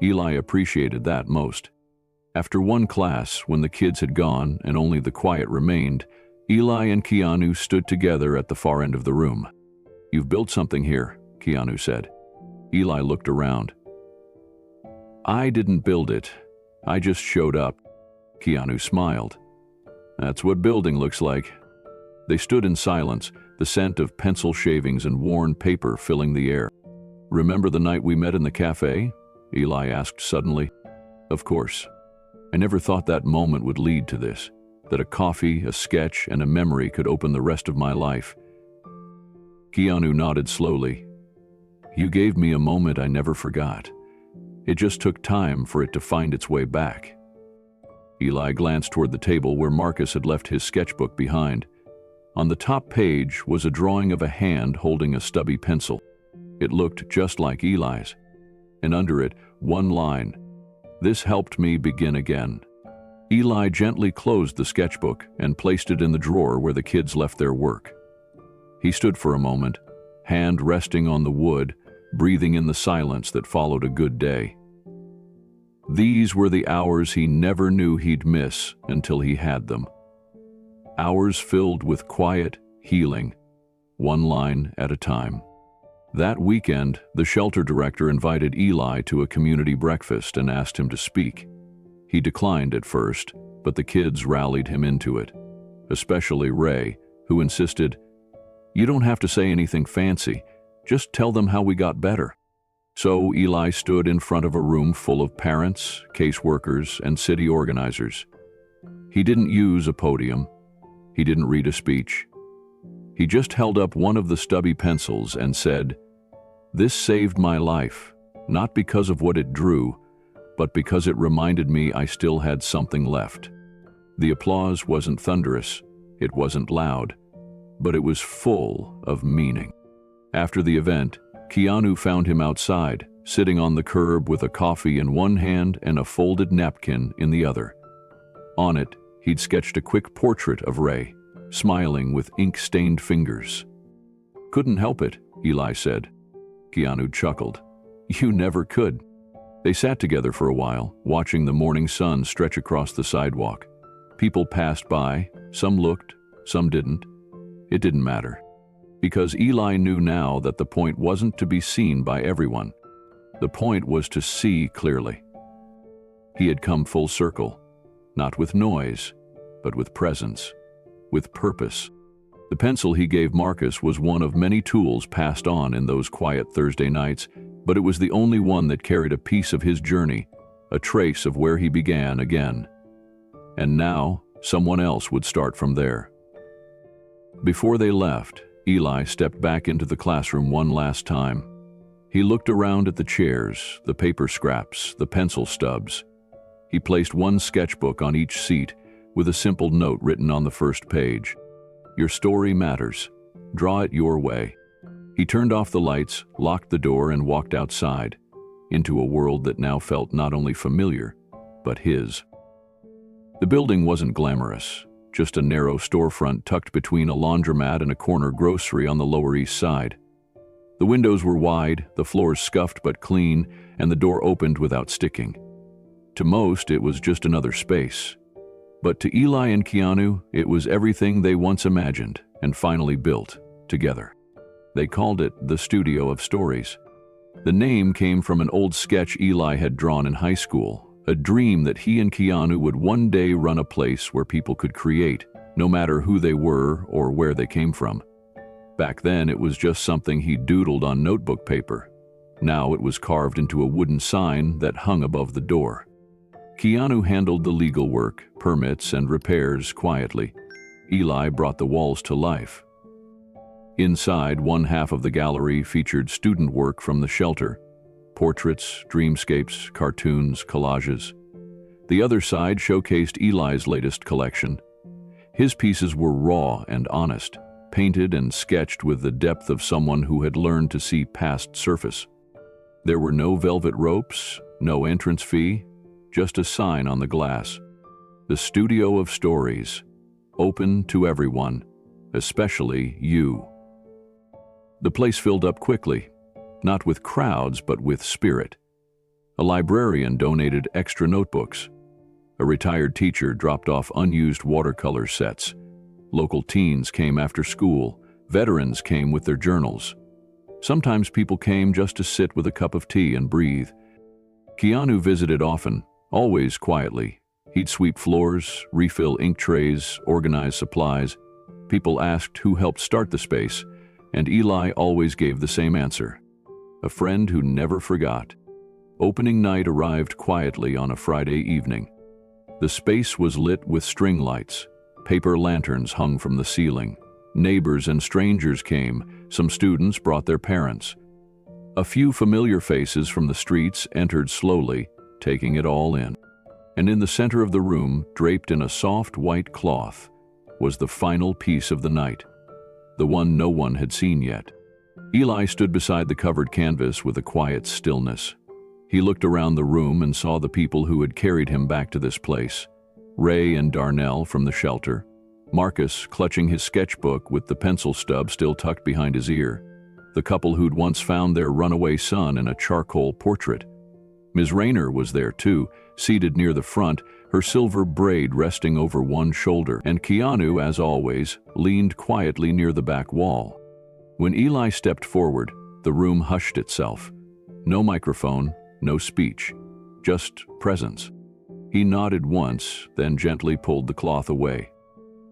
Eli appreciated that most. After one class, when the kids had gone and only the quiet remained, Eli and Keanu stood together at the far end of the room. "You've built something here," Keanu said. Eli looked around. "I didn't build it. I just showed up." Keanu smiled. "That's what building looks like." They stood in silence, the scent of pencil shavings and worn paper filling the air. "Remember the night we met in the cafe?" Eli asked suddenly. "Of course. I never thought that moment would lead to this, that a coffee, a sketch, and a memory could open the rest of my life." Keanu nodded slowly. "You gave me a moment I never forgot. It just took time for it to find its way back." Eli glanced toward the table where Marcus had left his sketchbook behind. On the top page was a drawing of a hand holding a stubby pencil. It looked just like Eli's. and under it, one line: "This helped me begin again." Eli gently closed the sketchbook and placed it in the drawer where the kids left their work. He stood for a moment, hand resting on the wood, breathing in the silence that followed a good day. These were the hours he never knew he'd miss until he had them. Hours filled with quiet healing, one line at a time. That weekend, the shelter director invited Eli to a community breakfast and asked him to speak. He declined at first, but the kids rallied him into it, especially Ray, who insisted, "You don't have to say anything fancy, just tell them how we got better." So Eli stood in front of a room full of parents, caseworkers, and city organizers. He didn't use a podium. He didn't read a speech. He just held up one of the stubby pencils and said, "This saved my life, not because of what it drew, but because it reminded me I still had something left." The applause wasn't thunderous, it wasn't loud, but it was full of meaning. After the event, Keanu found him outside, sitting on the curb with a coffee in one hand and a folded napkin in the other. On it, he'd sketched a quick portrait of Ray, smiling with ink-stained fingers. "Couldn't help it," Eli said. Keanu chuckled. "You never could." They sat together for a while, watching the morning sun stretch across the sidewalk. People passed by, some looked, some didn't. It didn't matter, because Eli knew now that the point wasn't to be seen by everyone. The point was to see clearly. He had come full circle, not with noise, but with presence, with purpose. The pencil he gave Marcus was one of many tools passed on in those quiet Thursday nights, but it was the only one that carried a piece of his journey, a trace of where he began again. And now, someone else would start from there. Before they left, Eli stepped back into the classroom one last time. He looked around at the chairs, the paper scraps, the pencil stubs. He placed one sketchbook on each seat with a simple note written on the first page: "Your story matters. Draw it your way." He turned off the lights, locked the door, and walked outside, into a world that now felt not only familiar, but his. The building wasn't glamorous, just a narrow storefront tucked between a laundromat and a corner grocery on the Lower East Side. The windows were wide, the floors scuffed but clean, and the door opened without sticking. To most, it was just another space. But to Eli and Keanu, it was everything they once imagined and finally built together. They called it the Studio of Stories. The name came from an old sketch Eli had drawn in high school, a dream that he and Keanu would one day run a place where people could create, no matter who they were or where they came from. Back then, it was just something he doodled on notebook paper. Now it was carved into a wooden sign that hung above the door. Keanu handled the legal work, permits, and repairs quietly. Eli brought the walls to life. Inside, one half of the gallery featured student work from the shelter: portraits, dreamscapes, cartoons, collages. The other side showcased Eli's latest collection. His pieces were raw and honest, painted and sketched with the depth of someone who had learned to see past surface. There were no velvet ropes, no entrance fee, just a sign on the glass: "The Studio of Stories, open to everyone, especially you." The place filled up quickly, not with crowds but with spirit. A librarian donated extra notebooks. A retired teacher dropped off unused watercolor sets. Local teens came after school. Veterans came with their journals. Sometimes people came just to sit with a cup of tea and breathe. Keanu visited often, always quietly. He'd sweep floors, refill ink trays, organize supplies. People asked who helped start the space, and Eli always gave the same answer: a friend who never forgot. Opening night arrived quietly on a Friday evening. The space was lit with string lights. Paper lanterns hung from the ceiling. Neighbors and strangers came. Some students brought their parents. A few familiar faces from the streets entered slowly, taking it all in. And in the center of the room, draped in a soft white cloth, was the final piece of the night, the one no one had seen yet. Eli stood beside the covered canvas with a quiet stillness. He looked around the room and saw the people who had carried him back to this place. Ray and Darnell from the shelter, Marcus clutching his sketchbook with the pencil stub still tucked behind his ear, the couple who'd once found their runaway son in a charcoal portrait. Ms. Rayner was there too, seated near the front, her silver braid resting over one shoulder, and Keanu, as always, leaned quietly near the back wall. When Eli stepped forward, the room hushed itself. No microphone, no speech, just presence. He nodded once, then gently pulled the cloth away.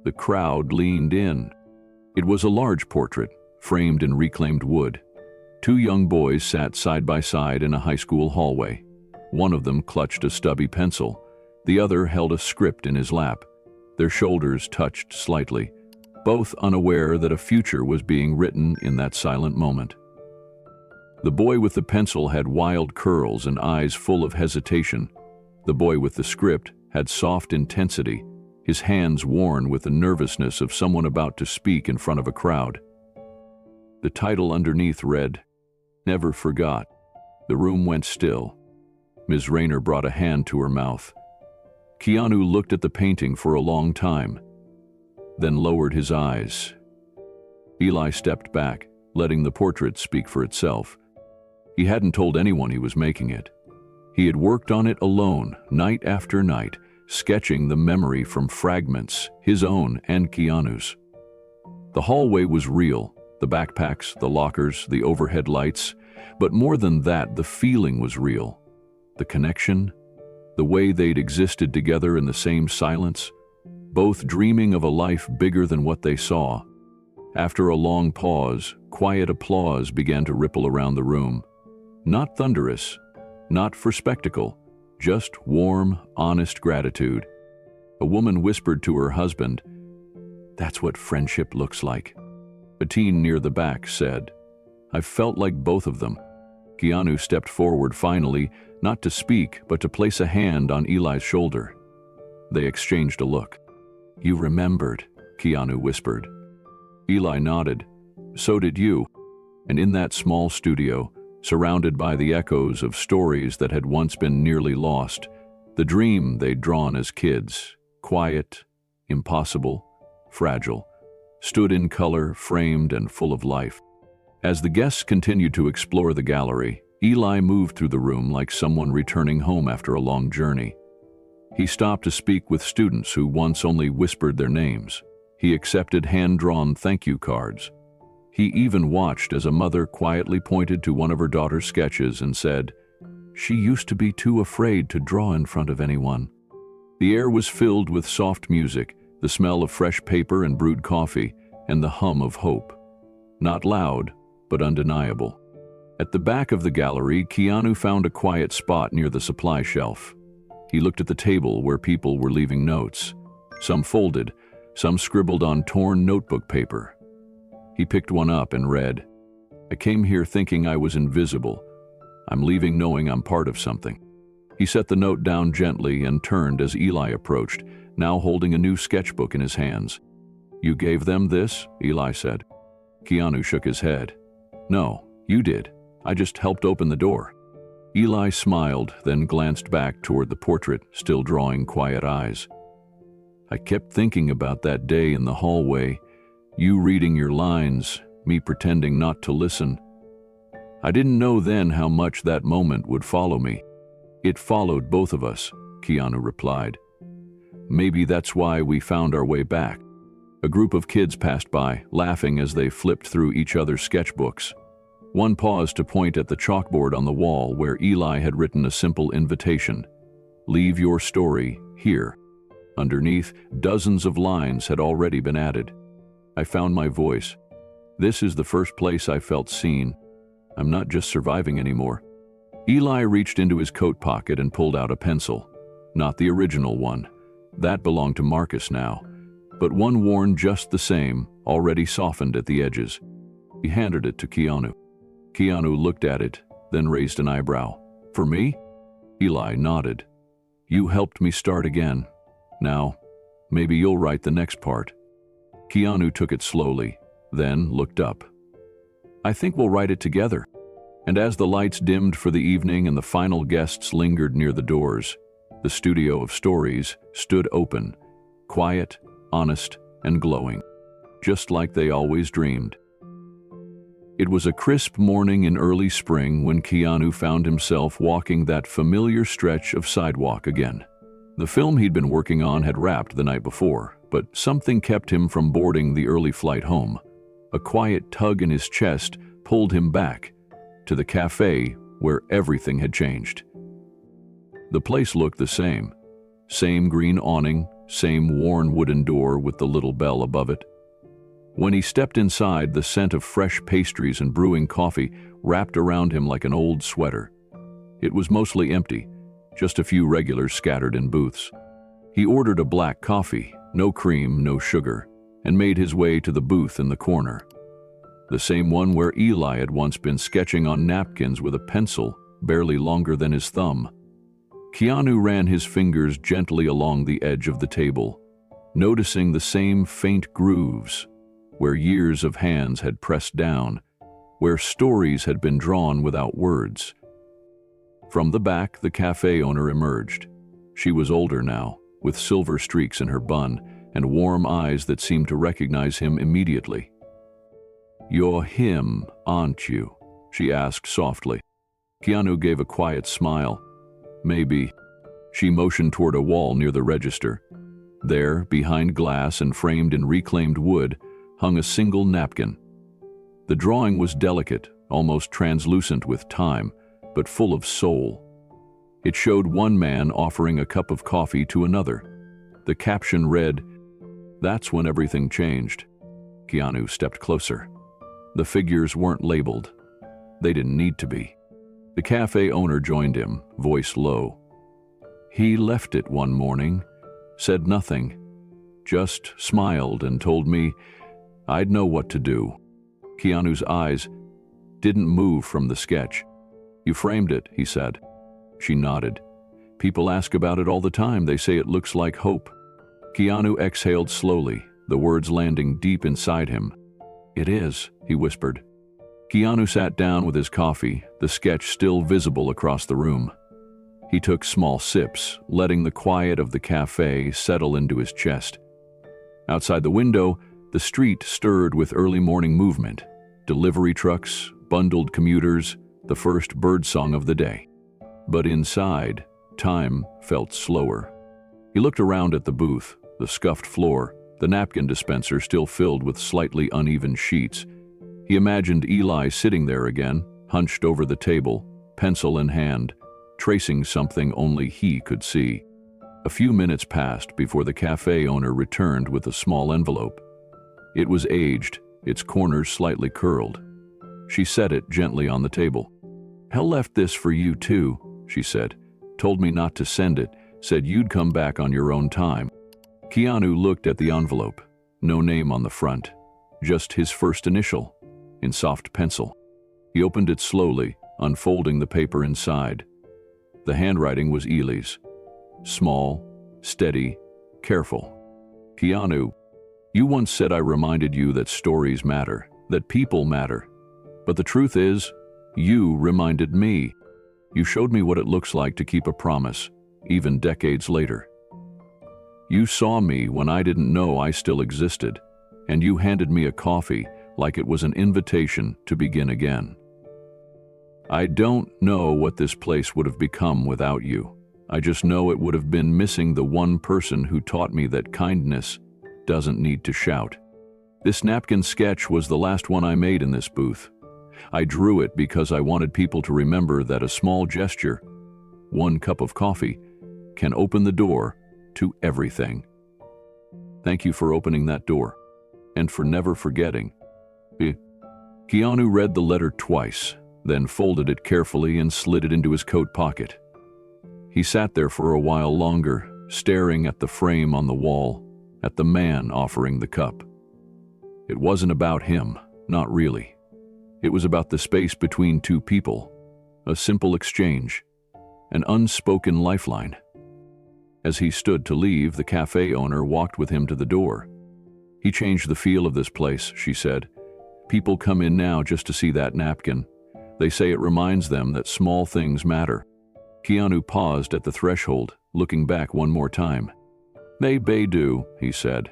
The crowd leaned in. It was a large portrait, framed in reclaimed wood. Two young boys sat side by side in a high school hallway. One of them clutched a stubby pencil. The other held a script in his lap. Their shoulders touched slightly, both unaware that a future was being written in that silent moment. The boy with the pencil had wild curls and eyes full of hesitation. The boy with the script had soft intensity, his hands worn with the nervousness of someone about to speak in front of a crowd. The title underneath read, "Never Forgot." The room went still. Ms. Rayner brought a hand to her mouth. Keanu looked at the painting for a long time, then lowered his eyes. Eli stepped back, letting the portrait speak for itself. He hadn't told anyone he was making it. He had worked on it alone, night after night, sketching the memory from fragments, his own and Keanu's. The hallway was real, the backpacks, the lockers, the overhead lights, but more than that, the feeling was real. The connection, the way they'd existed together in the same silence, both dreaming of a life bigger than what they saw. After a long pause, quiet applause began to ripple around the room. Not thunderous, not for spectacle, just warm, honest gratitude. A woman whispered to her husband, "That's what friendship looks like." A teen near the back said, "I felt like both of them." Keanu stepped forward finally, not to speak, but to place a hand on Eli's shoulder. They exchanged a look. "You remembered," Keanu whispered. Eli nodded. "So did you." And in that small studio, surrounded by the echoes of stories that had once been nearly lost, the dream they'd drawn as kids, quiet, impossible, fragile, stood in color, framed and full of life. As the guests continued to explore the gallery, Eli moved through the room like someone returning home after a long journey. He stopped to speak with students who once only whispered their names. He accepted hand-drawn thank you cards. He even watched as a mother quietly pointed to one of her daughter's sketches and said, "She used to be too afraid to draw in front of anyone." The air was filled with soft music, the smell of fresh paper and brewed coffee, and the hum of hope. Not loud, but undeniable. At the back of the gallery, Keanu found a quiet spot near the supply shelf. He looked at the table where people were leaving notes. Some folded, some scribbled on torn notebook paper. He picked one up and read, "I came here thinking I was invisible. I'm leaving knowing I'm part of something." He set the note down gently and turned as Eli approached, now holding a new sketchbook in his hands. "You gave them this?" Eli said. Keanu shook his head. "No, you did. I just helped open the door." Eli smiled, then glanced back toward the portrait, still drawing quiet eyes. "I kept thinking about that day in the hallway, you reading your lines, me pretending not to listen. I didn't know then how much that moment would follow me." "It followed both of us," Keanu replied. "Maybe that's why we found our way back." A group of kids passed by, laughing as they flipped through each other's sketchbooks. One paused to point at the chalkboard on the wall where Eli had written a simple invitation, "Leave your story here." Underneath, dozens of lines had already been added. "I found my voice. This is the first place I felt seen. I'm not just surviving anymore." Eli reached into his coat pocket and pulled out a pencil. Not the original one. That belonged to Marcus now, but one worn just the same, already softened at the edges. He handed it to Keanu. Keanu looked at it, then raised an eyebrow. "For me?" Eli nodded. "You helped me start again. Now, maybe you'll write the next part." Keanu took it slowly, then looked up. "I think we'll write it together." And as the lights dimmed for the evening and the final guests lingered near the doors, the studio of stories stood open, quiet, honest, and glowing, just like they always dreamed. It was a crisp morning in early spring when Keanu found himself walking that familiar stretch of sidewalk again. The film he'd been working on had wrapped the night before, but something kept him from boarding the early flight home. A quiet tug in his chest pulled him back to the café where everything had changed. The place looked the same. Same green awning, same worn wooden door with the little bell above it. When he stepped inside, the scent of fresh pastries and brewing coffee wrapped around him like an old sweater. It was mostly empty, just a few regulars scattered in booths. He ordered a black coffee, no cream, no sugar, and made his way to the booth in the corner. The same one where Eli had once been sketching on napkins with a pencil barely longer than his thumb. Keanu ran his fingers gently along the edge of the table, noticing the same faint grooves where years of hands had pressed down, where stories had been drawn without words. From the back, the cafe owner emerged. She was older now, with silver streaks in her bun and warm eyes that seemed to recognize him immediately. "You're him, aren't you?" she asked softly. Keanu gave a quiet smile. "Maybe." She motioned toward a wall near the register. There, behind glass and framed in reclaimed wood, hung a single napkin. The drawing was delicate, almost translucent with time, but full of soul. It showed one man offering a cup of coffee to another. The caption read, "That's when everything changed." Keanu stepped closer. The figures weren't labeled. They didn't need to be. The cafe owner joined him, voice low. "He left it one morning, said nothing, just smiled and told me I'd know what to do." Keanu's eyes didn't move from the sketch. "You framed it," he said. She nodded. "People ask about it all the time. They say it looks like hope." Keanu exhaled slowly, the words landing deep inside him. "It is," he whispered. Keanu sat down with his coffee, the sketch still visible across the room. He took small sips, letting the quiet of the cafe settle into his chest. Outside the window, the street stirred with early morning movement. Delivery trucks, bundled commuters, the first birdsong of the day. But inside, time felt slower. He looked around at the booth, the scuffed floor, the napkin dispenser still filled with slightly uneven sheets. He imagined Eli sitting there again, hunched over the table, pencil in hand, tracing something only he could see. A few minutes passed before the cafe owner returned with a small envelope. It was aged, its corners slightly curled. She set it gently on the table. "Hell left this for you too," she said. "Told me not to send it, said you'd come back on your own time." Keanu looked at the envelope. No name on the front, just his first initial, in soft pencil. He opened it slowly, unfolding the paper inside. The handwriting was Eli's. Small, steady, careful. "Keanu, you once said I reminded you that stories matter, that people matter. But the truth is, you reminded me. You showed me what it looks like to keep a promise, even decades later. You saw me when I didn't know I still existed, and you handed me a coffee like it was an invitation to begin again. I don't know what this place would have become without you. I just know it would have been missing the one person who taught me that kindness doesn't need to shout. This napkin sketch was the last one I made in this booth. I drew it because I wanted people to remember that a small gesture, one cup of coffee, can open the door to everything. Thank you for opening that door, and for never forgetting." Keanu read the letter twice, then folded it carefully and slid it into his coat pocket. He sat there for a while longer, staring at the frame on the wall, at the man offering the cup. It wasn't about him, not really. It was about the space between two people, a simple exchange, an unspoken lifeline. As he stood to leave, the cafe owner walked with him to the door. "He changed the feel of this place," she said. "People come in now just to see that napkin. They say it reminds them that small things matter. Keanu paused at the threshold, looking back one more time. They do, he said.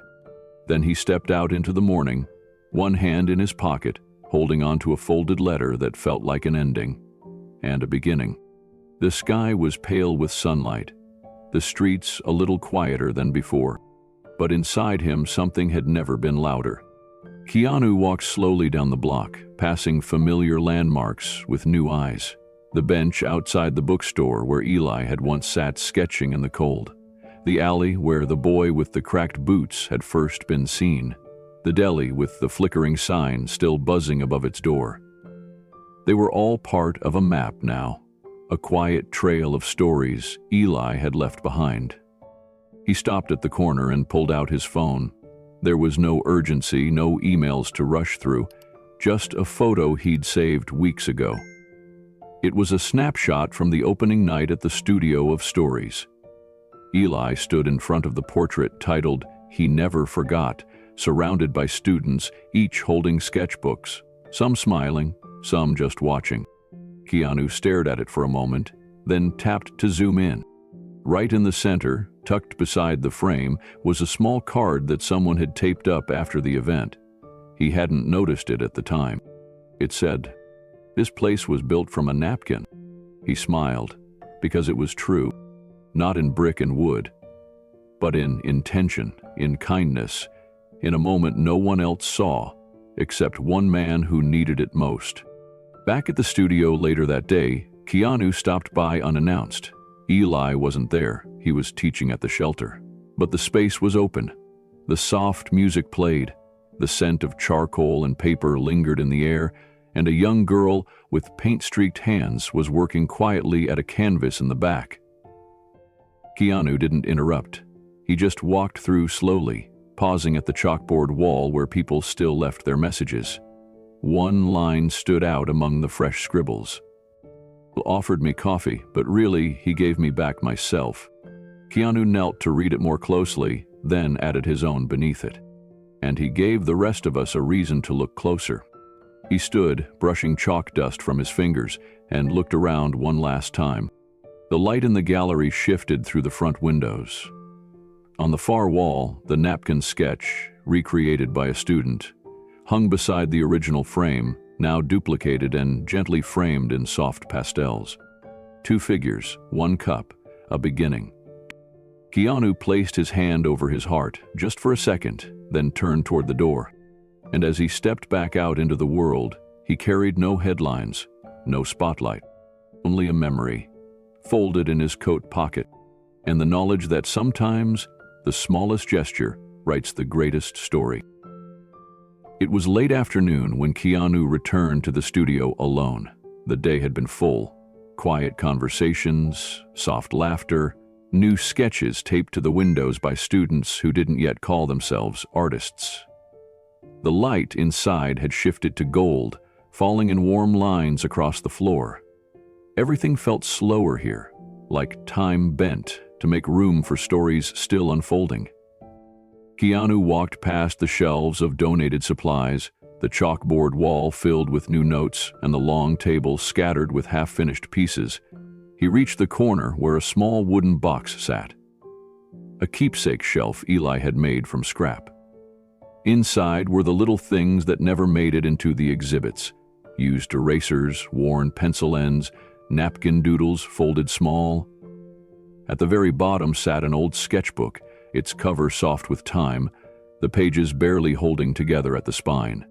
Then he stepped out into the morning, one hand in his pocket, holding onto a folded letter that felt like an ending and a beginning. The sky was pale with sunlight, the streets a little quieter than before, but inside him something had never been louder. Keanu walked slowly down the block, passing familiar landmarks with new eyes. The bench outside the bookstore where Eli had once sat sketching in the cold. The alley where the boy with the cracked boots had first been seen. The deli with the flickering sign still buzzing above its door. They were all part of a map now, a quiet trail of stories Eli had left behind. He stopped at the corner and pulled out his phone. There was no urgency, no emails to rush through, just a photo he'd saved weeks ago. It was a snapshot from the opening night at the Studio of Stories. Eli stood in front of the portrait titled "He Never Forgot," surrounded by students, each holding sketchbooks, some smiling, some just watching. Keanu stared at it for a moment, then tapped to zoom in. Right in the center, tucked beside the frame, was a small card that someone had taped up after the event. He hadn't noticed it at the time. It said, "This place was built from a napkin." He smiled, because it was true, not in brick and wood, but in intention, in kindness, in a moment no one else saw, except one man who needed it most. Back at the studio later that day, Keanu stopped by unannounced. Eli wasn't there, he was teaching at the shelter. But the space was open. The soft music played, the scent of charcoal and paper lingered in the air, and a young girl with paint-streaked hands was working quietly at a canvas in the back. Keanu didn't interrupt. He just walked through slowly, pausing at the chalkboard wall where people still left their messages. One line stood out among the fresh scribbles. "He offered me coffee, but really he gave me back myself." Keanu knelt to read it more closely, then added his own beneath it. "And he gave the rest of us a reason to look closer." He stood, brushing chalk dust from his fingers, and looked around one last time. The light in the gallery shifted through the front windows. On the far wall, the napkin sketch, recreated by a student, hung beside the original frame, now duplicated and gently framed in soft pastels. Two figures, one cup, a beginning. Keanu placed his hand over his heart, just for a second, then turned toward the door. And as he stepped back out into the world, he carried no headlines, no spotlight, only a memory, folded in his coat pocket, and the knowledge that sometimes the smallest gesture writes the greatest story. It was late afternoon when Keanu returned to the studio alone. The day had been full. Quiet conversations, soft laughter, new sketches taped to the windows by students who didn't yet call themselves artists. The light inside had shifted to gold, falling in warm lines across the floor. Everything felt slower here, like time bent to make room for stories still unfolding. Keanu walked past the shelves of donated supplies, the chalkboard wall filled with new notes, and the long table scattered with half-finished pieces. He reached the corner where a small wooden box sat, a keepsake shelf Eli had made from scrap. Inside were the little things that never made it into the exhibits: used erasers, worn pencil ends, napkin doodles folded small. At the very bottom sat an old sketchbook, its cover soft with time, the pages barely holding together at the spine.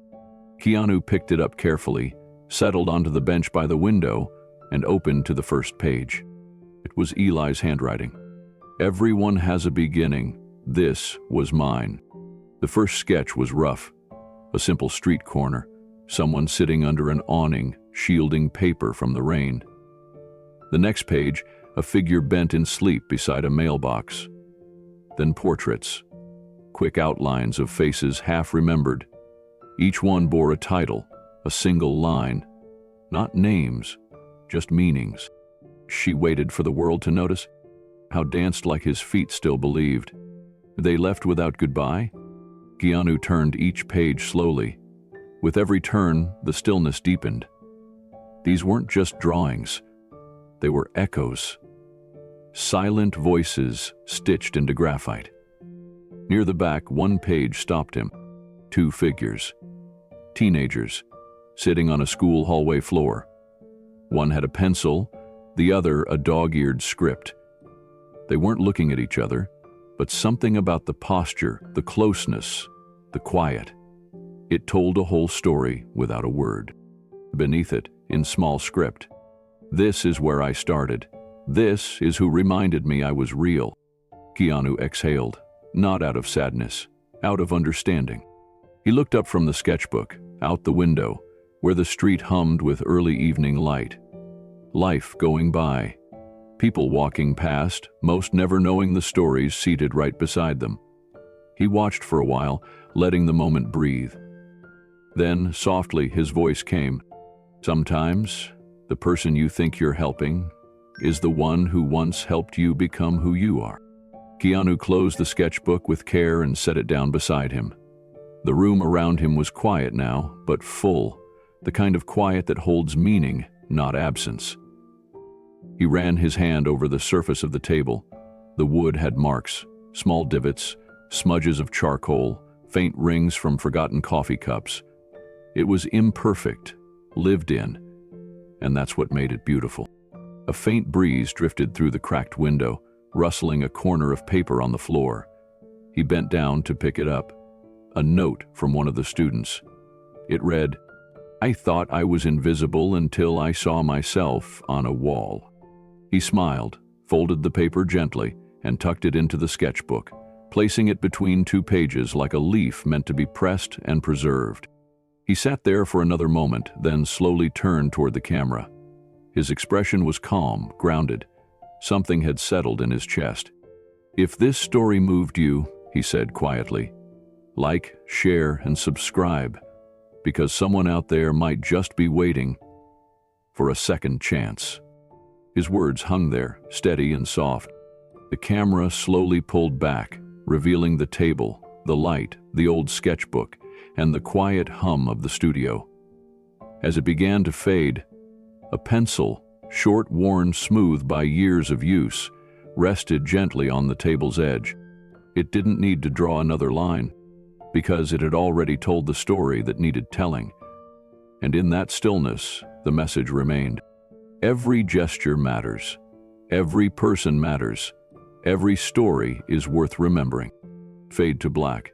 Keanu picked it up carefully, settled onto the bench by the window, and opened to the first page. It was Eli's handwriting. "Everyone has a beginning. This was mine." The first sketch was rough. A simple street corner, someone sitting under an awning, shielding paper from the rain. The next page, a figure bent in sleep beside a mailbox. Then portraits, quick outlines of faces half remembered. Each one bore a title, a single line. Not names, just meanings. She waited for the world to notice. How danced like his feet still believed. They left without goodbye? Keanu turned each page slowly. With every turn, the stillness deepened. These weren't just drawings. They were echoes. Silent voices stitched into graphite. Near the back, one page stopped him. Two figures. Teenagers, sitting on a school hallway floor. One had a pencil, the other a dog-eared script. They weren't looking at each other, but something about the posture, the closeness, the quiet. It told a whole story without a word. Beneath it, in small script, "This is where I started. This is who reminded me I was real." Keanu exhaled, not out of sadness, out of understanding. He looked up from the sketchbook, out the window, where the street hummed with early evening light. Life going by. People walking past, most never knowing the stories seated right beside them. He watched for a while, letting the moment breathe. Then, softly, his voice came. "Sometimes, the person you think you're helping is the one who once helped you become who you are." Keanu closed the sketchbook with care and set it down beside him. The room around him was quiet now, but full, the kind of quiet that holds meaning, not absence. He ran his hand over the surface of the table. The wood had marks, small divots, smudges of charcoal, faint rings from forgotten coffee cups. It was imperfect, lived in, and that's what made it beautiful. A faint breeze drifted through the cracked window, rustling a corner of paper on the floor. He bent down to pick it up. A note from one of the students. It read, "I thought I was invisible until I saw myself on a wall." He smiled, folded the paper gently, and tucked it into the sketchbook, placing it between two pages like a leaf meant to be pressed and preserved. He sat there for another moment, then slowly turned toward the camera. His expression was calm, grounded. Something had settled in his chest. "If this story moved you," he said quietly, "like, share, and subscribe, because someone out there might just be waiting for a second chance." His words hung there, steady and soft. The camera slowly pulled back, revealing the table, the light, the old sketchbook, and the quiet hum of the studio. As it began to fade, a pencil, short, worn smooth by years of use, rested gently on the table's edge. It didn't need to draw another line, because it had already told the story that needed telling. And in that stillness, the message remained. Every gesture matters. Every person matters. Every story is worth remembering. Fade to black.